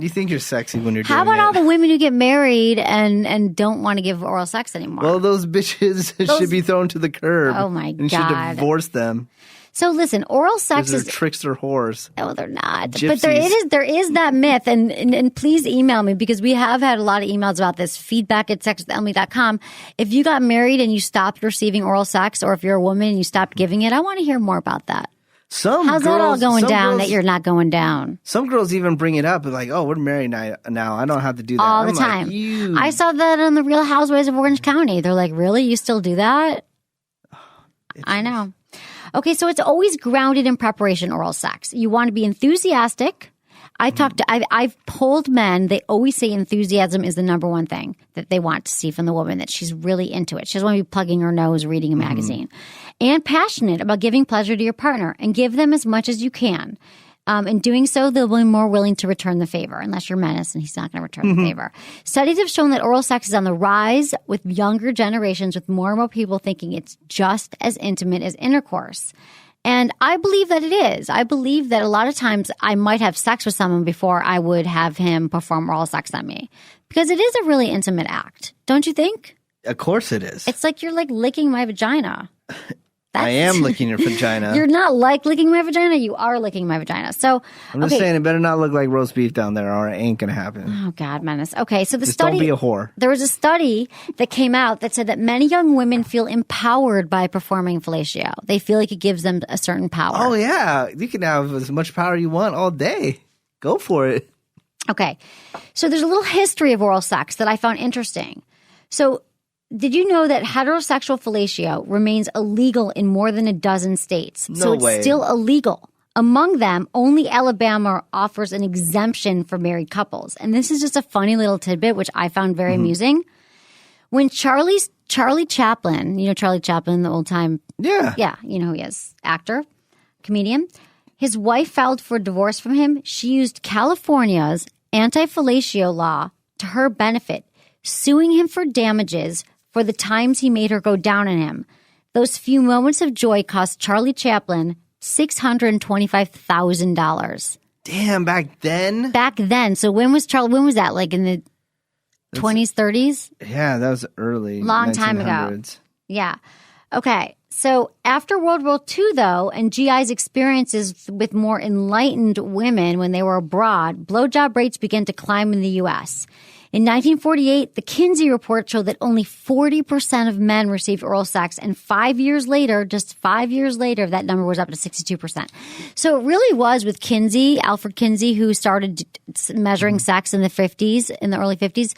You think you're sexy when you're How doing about all it. the women who get married and don't want to give oral sex anymore? Well, those bitches should be thrown to the curb. Oh, my and you God. should divorce them. So listen, oral sex Because they're is trickster whores. Oh, they're not. Gypsies. But there is that myth, and please email me because we have had a lot of emails about this. feedback@sexwithemily.com. If you got married and you stopped receiving oral sex, or if you're a woman and you stopped giving it, I want to hear more about that. How's that all going down that you're not going down? Some girls even bring it up, like, "Oh, we're married now. I don't have to do that All the I'm time. Like, you. I saw that on the Real Housewives of Orange County. They're like, really? You still do that? I know. Okay, so it's always grounded in preparation oral sex. You want to be enthusiastic. I've polled men. They always say enthusiasm is the number one thing that they want to see from the woman, that she's really into it. She doesn't want to be plugging her nose reading a magazine. And passionate about giving pleasure to your partner, and give them as much as you can. In doing so, they'll be more willing to return the favor, unless you're Menace and he's not going to return the favor. Studies have shown that oral sex is on the rise with younger generations, with more and more people thinking it's just as intimate as intercourse. And I believe that it is. I believe that a lot of times I might have sex with someone before I would have him perform oral sex on me, because it is a really intimate act. Don't you think? Of course it is. It's like you're like licking my vagina. I am licking your vagina. You're not like licking my vagina. You are licking my vagina. So I'm just saying it better not look like roast beef down there, or it ain't going to happen. Oh, God, Menace. Okay, so Just don't be a whore. There was a study that came out that said that many young women feel empowered by performing fellatio. They feel like it gives them a certain power. Oh, yeah. You can have as much power you want all day. Go for it. Okay, so there's a little history of oral sex that I found interesting. So did you know that heterosexual fellatio remains illegal in more than a dozen states? So it's still illegal. Among them, only Alabama offers an exemption for married couples. And this is just a funny little tidbit, which I found very amusing. When Charlie Chaplin, you know Charlie Chaplin, the old time. Yeah. Yeah, you know who he is. Actor, comedian. His wife filed for divorce from him. She used California's anti-fellatio law to her benefit, suing him for damages for the times he made her go down on him. Those few moments of joy cost Charlie Chaplin $625,000. Damn, back then? Back then. So when was that? Like in the 20s, 30s? Yeah, that was early. Long time ago. Yeah. Okay. So after World War II, though, and GI's experiences with more enlightened women when they were abroad, blowjob rates began to climb in the U.S. In 1948, the Kinsey report showed that only 40% of men received oral sex, and 5 years later, just 5 years later, that number was up to 62%. So it really was with Kinsey, Alfred Kinsey, who started measuring sex in the 50s, in the early 50s,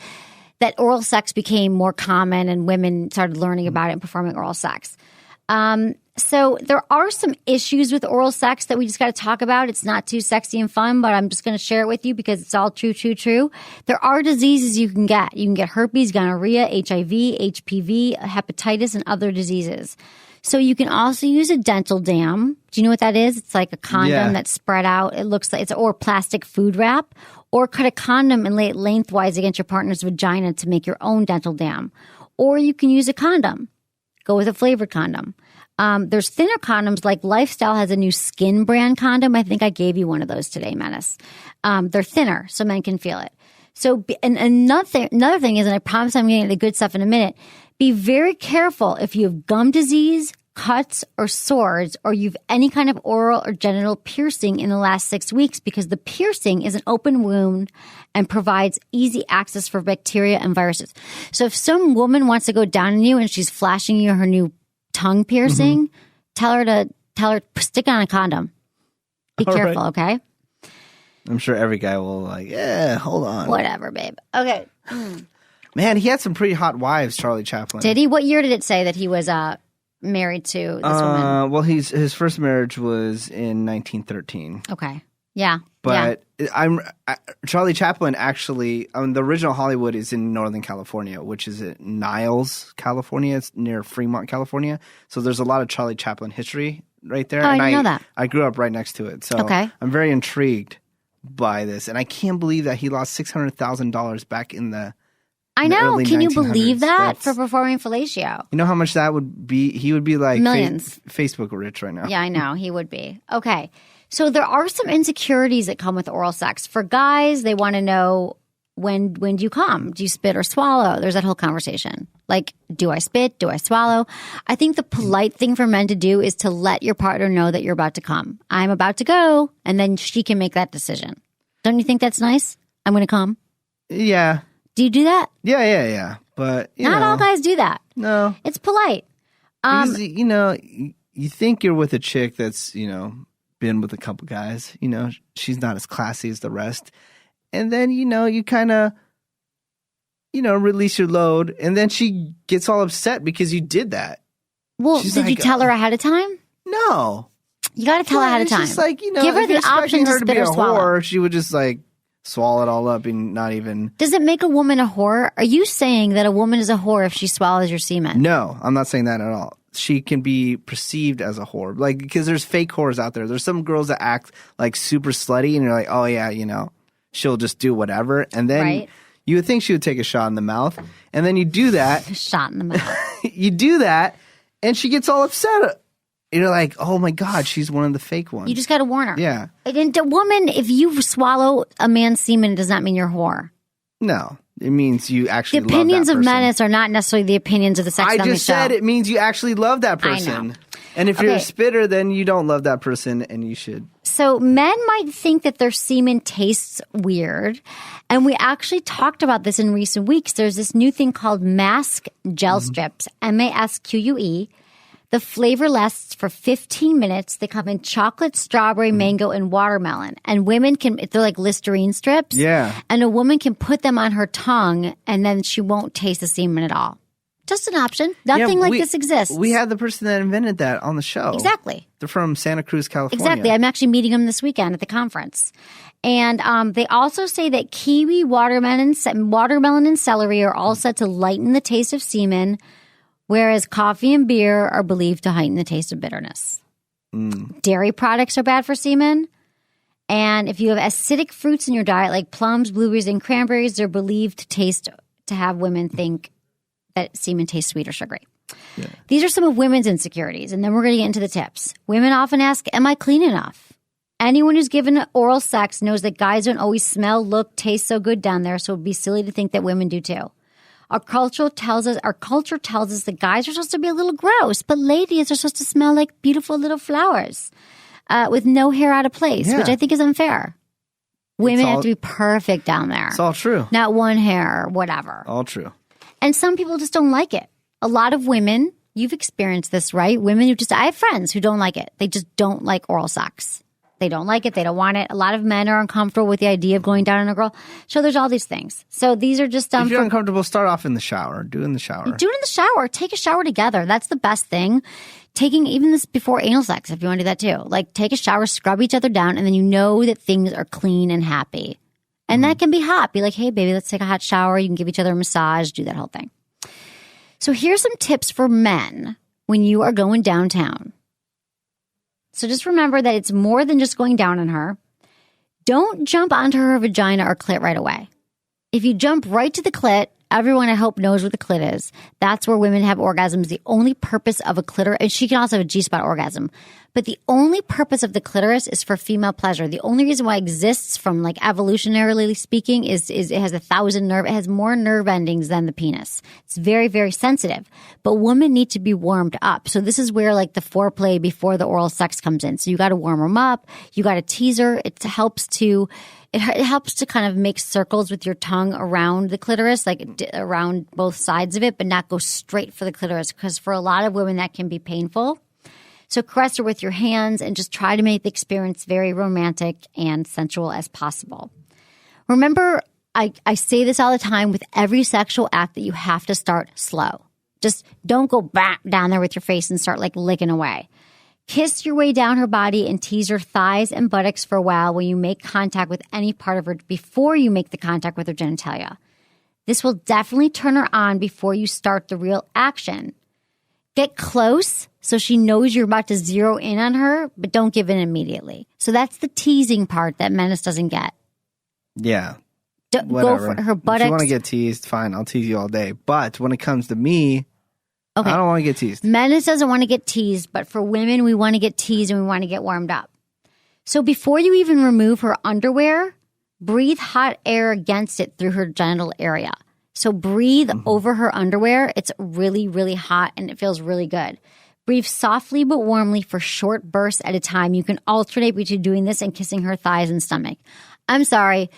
that oral sex became more common and women started learning about it and performing oral sex. So there are some issues with oral sex that we just got to talk about. It's not too sexy and fun, but I'm just going to share it with you because it's all true. There are diseases you can get. You can get herpes, gonorrhea, HIV, HPV, hepatitis, and other diseases. So you can also use a dental dam. Do you know what that is? It's like a condom that's spread out. It looks like or plastic food wrap, or cut a condom and lay it lengthwise against your partner's vagina to make your own dental dam. Or you can use a condom. Go with a flavored condom. There's thinner condoms, like Lifestyle has a new skin brand condom. I think I gave you one of those today, Menace. They're thinner, so men can feel it. So, and another thing is, and I promise I'm getting to the good stuff in a minute, be very careful if you have gum disease, cuts, or sores, or you've any kind of oral or genital piercing in the last 6 weeks, because the piercing is an open wound and provides easy access for bacteria and viruses. So if some woman wants to go down on you and she's flashing you her new tongue piercing, tell her stick on a condom. Be careful, okay? I'm sure every guy will hold on. Whatever, babe. Okay. Man, he had some pretty hot wives, Charlie Chaplin. Did he? What year did it say that he was married to this woman? Well, his first marriage was in 1913. Okay. Yeah. But Charlie Chaplin actually, the original Hollywood is in Northern California, which is in Niles, California. It's near Fremont, California. So there's a lot of Charlie Chaplin history right there. Oh, I didn't know that. I grew up right next to it. So I'm very intrigued by this. And I can't believe that he lost $600,000 back in the I know. early Can you 1900s. believe that for performing fellatio? You know how much that would be? He would be like millions. Facebook rich right now. Yeah, I know. He would be. Okay. So there are some insecurities that come with oral sex. For guys, they want to know, when do you come? Do you spit or swallow? There's that whole conversation. Like, do I spit? Do I swallow? I think the polite thing for men to do is to let your partner know that you're about to come. I'm about to go. And then she can make that decision. Don't you think that's nice? I'm going to come. Yeah. Do you do that? Yeah. But not all guys do that. No. It's polite. Because, you think you're with a chick that's, been with a couple guys, she's not as classy as the rest. And then, you kind of, release your load, and then she gets all upset because you did that. Well, did you tell her ahead of time? No. You got to tell her ahead of It's time. just like, you know, give her if you're the option expecting to her to spit be or a swallow. whore, she would just like swallow it all up and not even. Does it make a woman a whore? Are you saying that a woman is a whore if she swallows your semen? No, I'm not saying that at all. She can be perceived as a whore, like because there's fake whores out there. There's some girls that act like super slutty, and you're like, oh yeah, you know, she'll just do whatever, and then Right. you would think she would take a shot in the mouth, and then you do that, Shot in the mouth. you do that, and she gets all upset. You're like, oh my god, she's one of the fake ones. You just got to warn her. Yeah. And a woman, if you swallow a man's semen, it does not mean you're a whore. No, it means you The actually love opinions that of person. menace are not necessarily the opinions of the sex I family just said show. it means you actually love that I person. know. And if you're a Okay. spitter, then you don't love that person, and you should. So men might think that their semen tastes weird. And we actually talked about this in recent weeks. There's this new thing called mask gel strips, MASQUE. The flavor lasts for 15 minutes. They come in chocolate, strawberry, mango, and watermelon. And women they're like Listerine strips. Yeah. And a woman can put them on her tongue and then she won't taste the semen at all. Just an option. Nothing Yeah, like this exists. We had the person that invented that on the show. Exactly. They're from Santa Cruz, California. Exactly. I'm actually meeting them this weekend at the conference. And they also say that kiwi, watermelon, and celery are all said to lighten the taste of semen, whereas coffee and beer are believed to heighten the taste of bitterness. Dairy products are bad for semen. And if you have acidic fruits in your diet, like plums, blueberries, and cranberries, they're believed to have women think that semen tastes sweet or sugary. Yeah. These are some of women's insecurities. And then we're going to get into the tips. Women often ask, am I clean enough? Anyone who's given oral sex knows that guys don't always smell, look, taste so good down there. So it'd be silly to think that women do too. Our culture tells us that guys are supposed to be a little gross, but ladies are supposed to smell like beautiful little flowers with no hair out of place, which I think is unfair. Women have to be perfect down there. It's all true. Not one hair or whatever. All true. And some people just don't like it. A lot of women, you've experienced this, right? Women who I have friends who don't like it. They just don't like oral sex. They don't like it. They don't want it. A lot of men are uncomfortable with the idea of going down on a girl. So there's all these things. So these are just if you're uncomfortable, start off in the shower. Do it in the shower. Do it in the shower. Take a shower together. That's the best thing. Taking even this before anal sex, if you want to do that too. Like take a shower, scrub each other down, and then you know that things are clean and happy. And that can be hot. Be like, hey, baby, let's take a hot shower. You can give each other a massage, do that whole thing. So here's some tips for men when you are going downtown. So just remember that it's more than just going down on her. Don't jump onto her vagina or clit right away. If you jump right to the clit, everyone I hope knows what the clit is. That's where women have orgasms. The only purpose of a clitoris, and she can also have a G-spot orgasm, but the only purpose of the clitoris is for female pleasure. The only reason why it exists from like evolutionarily speaking is it has it has more nerve endings than the penis. It's very, very sensitive, but women need to be warmed up. So this is where like the foreplay before the oral sex comes in. So you got to warm them up. You got to tease her. It helps to kind of make circles with your tongue around the clitoris, like around both sides of it, but not go straight for the clitoris, because for a lot of women that can be painful. So caress her with your hands and just try to make the experience very romantic and sensual as possible. Remember, I say this all the time with every sexual act that you have to start slow. Just don't go back down there with your face and start like licking away. Kiss your way down her body and tease her thighs and buttocks for a while when you make contact with any part of her before you make the contact with her genitalia. This will definitely turn her on before you start the real action. Get close so she knows you're about to zero in on her, but don't give in immediately. So that's the teasing part that Menace doesn't get. Yeah. Go for her buttocks. If you want to get teased, fine. I'll tease you all day. But when it comes to me, Okay. I don't want to get teased. Menace doesn't want to get teased, but for women, we want to get teased and we want to get warmed up. So before you even remove her underwear, breathe hot air against it through her genital area. So breathe over her underwear. It's really, really hot and it feels really good. Breathe softly but warmly for short bursts at a time. You can alternate between doing this and kissing her thighs and stomach. I'm sorry.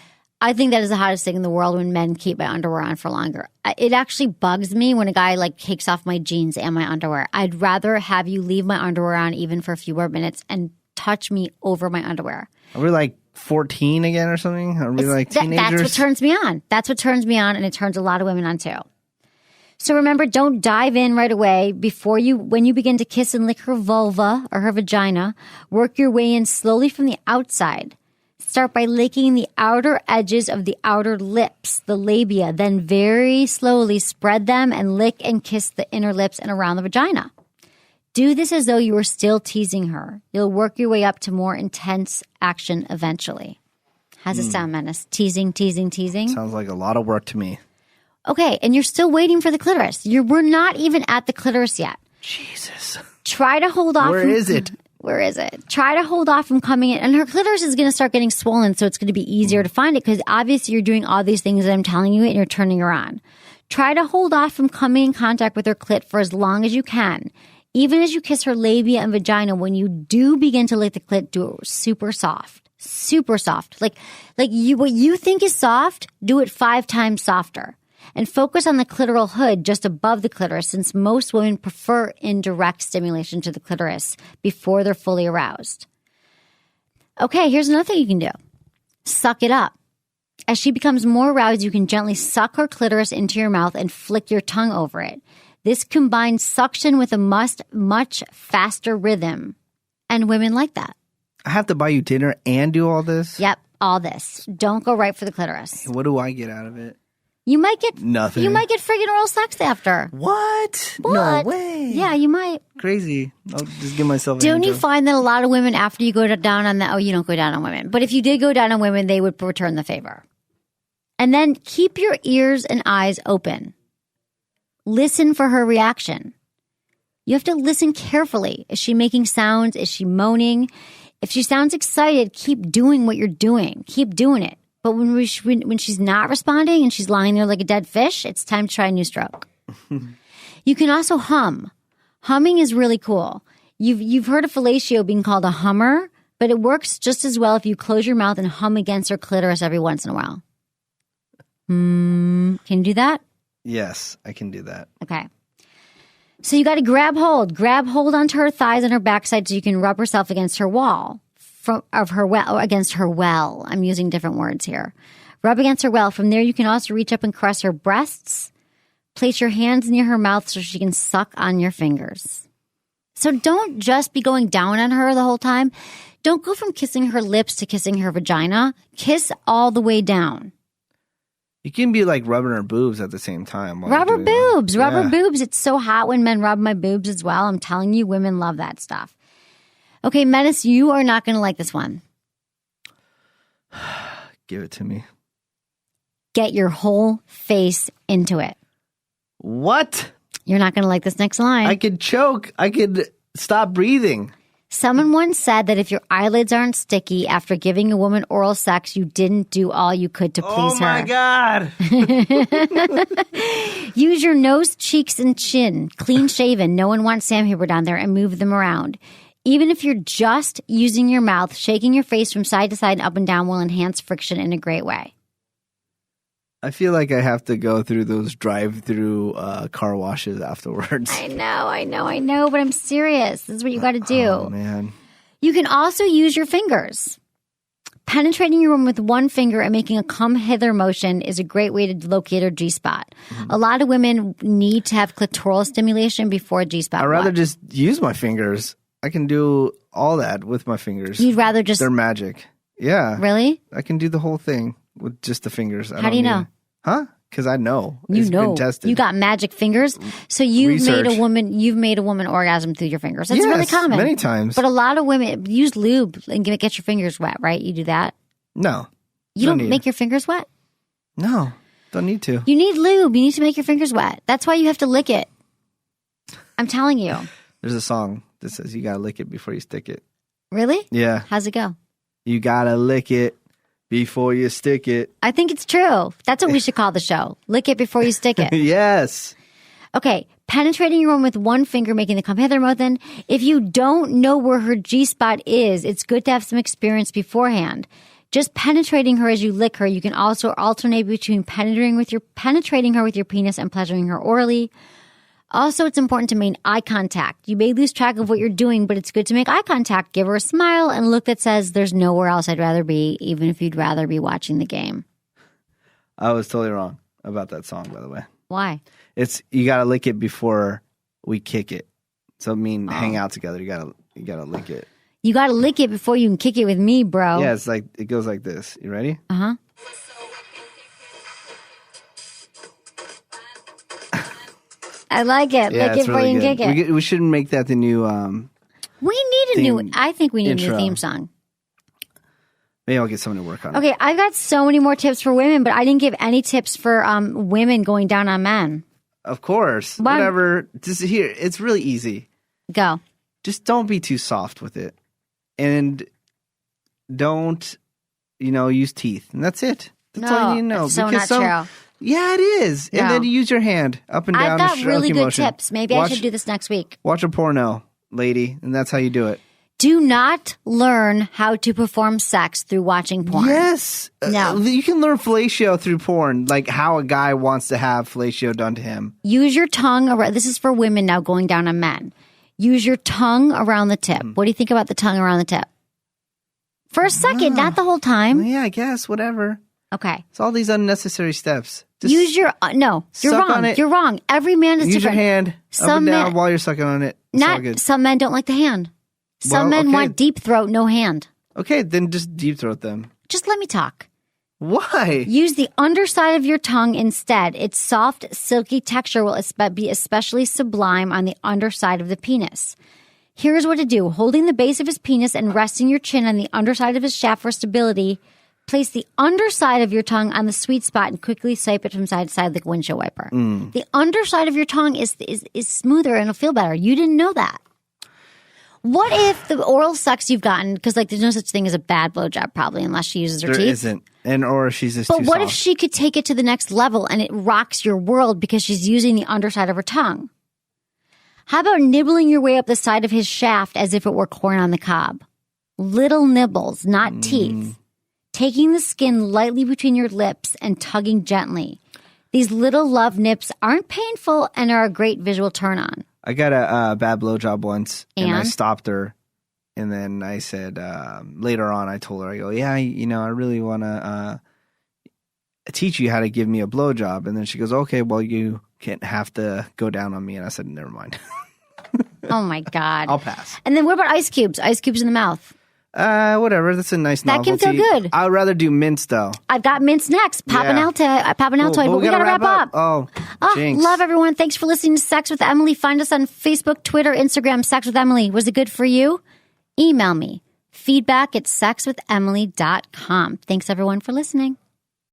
I think that is the hottest thing in the world when men keep my underwear on for longer. It actually bugs me when a guy like takes off my jeans and my underwear. I'd rather have you leave my underwear on even for a few more minutes and touch me over my underwear. Are we like 14 again or something? Are we like teenagers? That's what turns me on. That's what turns me on, and it turns a lot of women on too. So remember, don't dive in right away. When you begin to kiss and lick her vulva or her vagina, work your way in slowly from the outside. Start by licking the outer edges of the outer lips, the labia, then very slowly spread them and lick and kiss the inner lips and around the vagina. Do this as though you were still teasing her. You'll work your way up to more intense action eventually. How's it sound, Menace? Teasing, teasing, teasing? Sounds like a lot of work to me. Okay, and you're still waiting for the clitoris. We're not even at the clitoris yet. Jesus. Try to hold off. Where is it? Where is it? Try to hold off from coming in. And her clitoris is going to start getting swollen, so it's going to be easier to find it because obviously you're doing all these things that I'm telling you and you're turning her on. Try to hold off from coming in contact with her clit for as long as you can. Even as you kiss her labia and vagina, when you do begin to lick the clit, do it super soft. Super soft. Like what you think is soft, do it 5 times softer. And focus on the clitoral hood just above the clitoris, since most women prefer indirect stimulation to the clitoris before they're fully aroused. Okay, here's another thing you can do. Suck it up. As she becomes more aroused, you can gently suck her clitoris into your mouth and flick your tongue over it. This combines suction with a much faster rhythm. And women like that. I have to buy you dinner and do all this? Yep, all this. Don't go right for the clitoris. What do I get out of it? You might get nothing. You might get friggin' oral sex after. What? What? No way. Yeah, you might. Crazy. I'll just give myself an Don't you intro. find that a lot of women, after you go down on that, you don't go down on women, but if you did go down on women, they would return the favor. And then keep your ears and eyes open. Listen for her reaction. You have to listen carefully. Is she making sounds? Is she moaning? If she sounds excited, keep doing what you're doing. Keep doing it. But when she's not responding and she's lying there like a dead fish, it's time to try a new stroke. You can also hum. Humming is really cool. You've heard of fellatio being called a hummer, but it works just as well if you close your mouth and hum against her clitoris every once in a while. Can you do that? Yes, I can do that. Okay. So you got to grab hold onto her thighs and her backside so you can rub herself against her wall. Against her well. I'm using different words here. Rub against her well. From there, you can also reach up and caress her breasts. Place your hands near her mouth so she can suck on your fingers. So don't just be going down on her the whole time. Don't go from kissing her lips to kissing her vagina. Kiss all the way down. You can be like rubbing her boobs at the same time. Rub her boobs. Rub her boobs. It's so hot when men rub my boobs as well. I'm telling you, women love that stuff. Okay, Menace, you are not going to like this one. Give it to me. Get your whole face into it. What? You're not going to like this next line. I could choke. I could stop breathing. Someone once said that if your eyelids aren't sticky after giving a woman oral sex, you didn't do all you could to please her. Oh, my God. Use your nose, cheeks, and chin. Clean shaven. No one wants sandpaper down there, and move them around. Even if you're just using your mouth, shaking your face from side to side and up and down will enhance friction in a great way. I feel like I have to go through those drive-through car washes afterwards. I know, but I'm serious. This is what you got to do. Oh, man. You can also use your fingers. Penetrating your woman with one finger and making a come hither motion is a great way to locate her G-spot. Mm-hmm. A lot of women need to have clitoral stimulation before a G-spot. I'd rather just use my fingers. I can do all that with my fingers. You'd rather just... They're magic. Yeah. Really? I can do the whole thing with just the fingers. How do you know? Huh? Because I know. It's been tested. You got magic fingers. So you've made a woman orgasm through your fingers. That's really common. Many times. But a lot of women use lube and get your fingers wet, right? You do that? No. You don't make your fingers wet? No. Don't need to. You need lube. You need to make your fingers wet. That's why you have to lick it. I'm telling you. There's a song that says you gotta lick it before you stick it. Really? Yeah. How's it go? You gotta lick it before you stick it. I think it's true. That's what we should call the show. Lick it before you stick it. Yes. Okay. Penetrating your woman with one finger, making the come hither motion. If you don't know where her G-spot is, it's good to have some experience beforehand. Just penetrating her as you lick her. You can also alternate between penetrating her with your penis and pleasuring her orally. Also, it's important to maintain eye contact. You may lose track of what you're doing, but it's good to make eye contact. Give her a smile and a look that says, there's nowhere else I'd rather be, even if you'd rather be watching the game. I was totally wrong about that song, by the way. Why? You gotta lick it before we kick it. So hang out together. You gotta lick it. You gotta lick it before you can kick it with me, bro. Yeah, it's like it goes like this. You ready? Uh-huh. I like it. Yeah, Lick it it's before really you can good. kick it. We should make that the new. We need a new. I think we need a intro. new theme song. Maybe I'll get someone to work on it. Okay, I've got so many more tips for women, but I didn't give any tips for women going down on men. Of course. Why- Whatever. Just here. It's really easy. Go. Just don't be too soft with it, and don't use teeth, and that's it. That's all you need to know. It's so not true. Yeah, it is. And No. then use your hand up and down. I've got the really stroking good motion. tips. Maybe I should do this next week. Watch a porno, lady, and that's how you do it. Do not learn how to perform sex through watching porn. Yes. No. You can learn fellatio through porn, like how a guy wants to have fellatio done to him. Use your tongue around. This is for women now going down on men. Use your tongue around the tip. What do you think about the tongue around the tip? For a second, not the whole time. Yeah, I guess, whatever. Okay. It's all these unnecessary steps. Just Use your no. You're suck wrong. on it. You're wrong. Every man is use different. your hand up Some and down men- while you're sucking on it. It's all Not good. some men don't like the hand. Some Well, men okay. want deep throat, no hand. Okay, then just deep throat them. Just let me talk. Why? Use the underside of your tongue instead. Its soft, silky texture will be especially sublime on the underside of the penis. Here's what to do. Holding the base of his penis and resting your chin on the underside of his shaft for stability, place the underside of your tongue on the sweet spot and quickly swipe it from side to side like a windshield wiper. The underside of your tongue is smoother and it'll feel better. You didn't know that. What if the oral sex you've gotten, because there's no such thing as a bad blowjob probably unless she uses her There teeth. isn't. Or she's just But too what soft. if she could take it to the next level and it rocks your world because she's using the underside of her tongue? How about nibbling your way up the side of his shaft as if it were corn on the cob? Little nibbles, not teeth. Taking the skin lightly between your lips and tugging gently. These little love nips aren't painful and are a great visual turn on. I got a bad blowjob once, and I And? stopped her. And then I said, later on, I told her, I go, yeah, I really want to teach you how to give me a blowjob. And then she goes, okay, well, you can't have to go down on me. And I said, never mind. Oh my God. I'll pass. And then what about ice cubes? Ice cubes in the mouth. Whatever. That's a nice That can novelty. feel good. I'd rather do mints, though. I've got mints next. Papinaltoid, Cool, but we got to wrap up. Oh, jinx. Love everyone. Thanks for listening to Sex with Emily. Find us on Facebook, Twitter, Instagram, Sex with Emily. Was it good for you? Email me. Feedback@sexwithemily.com. Thanks everyone for listening.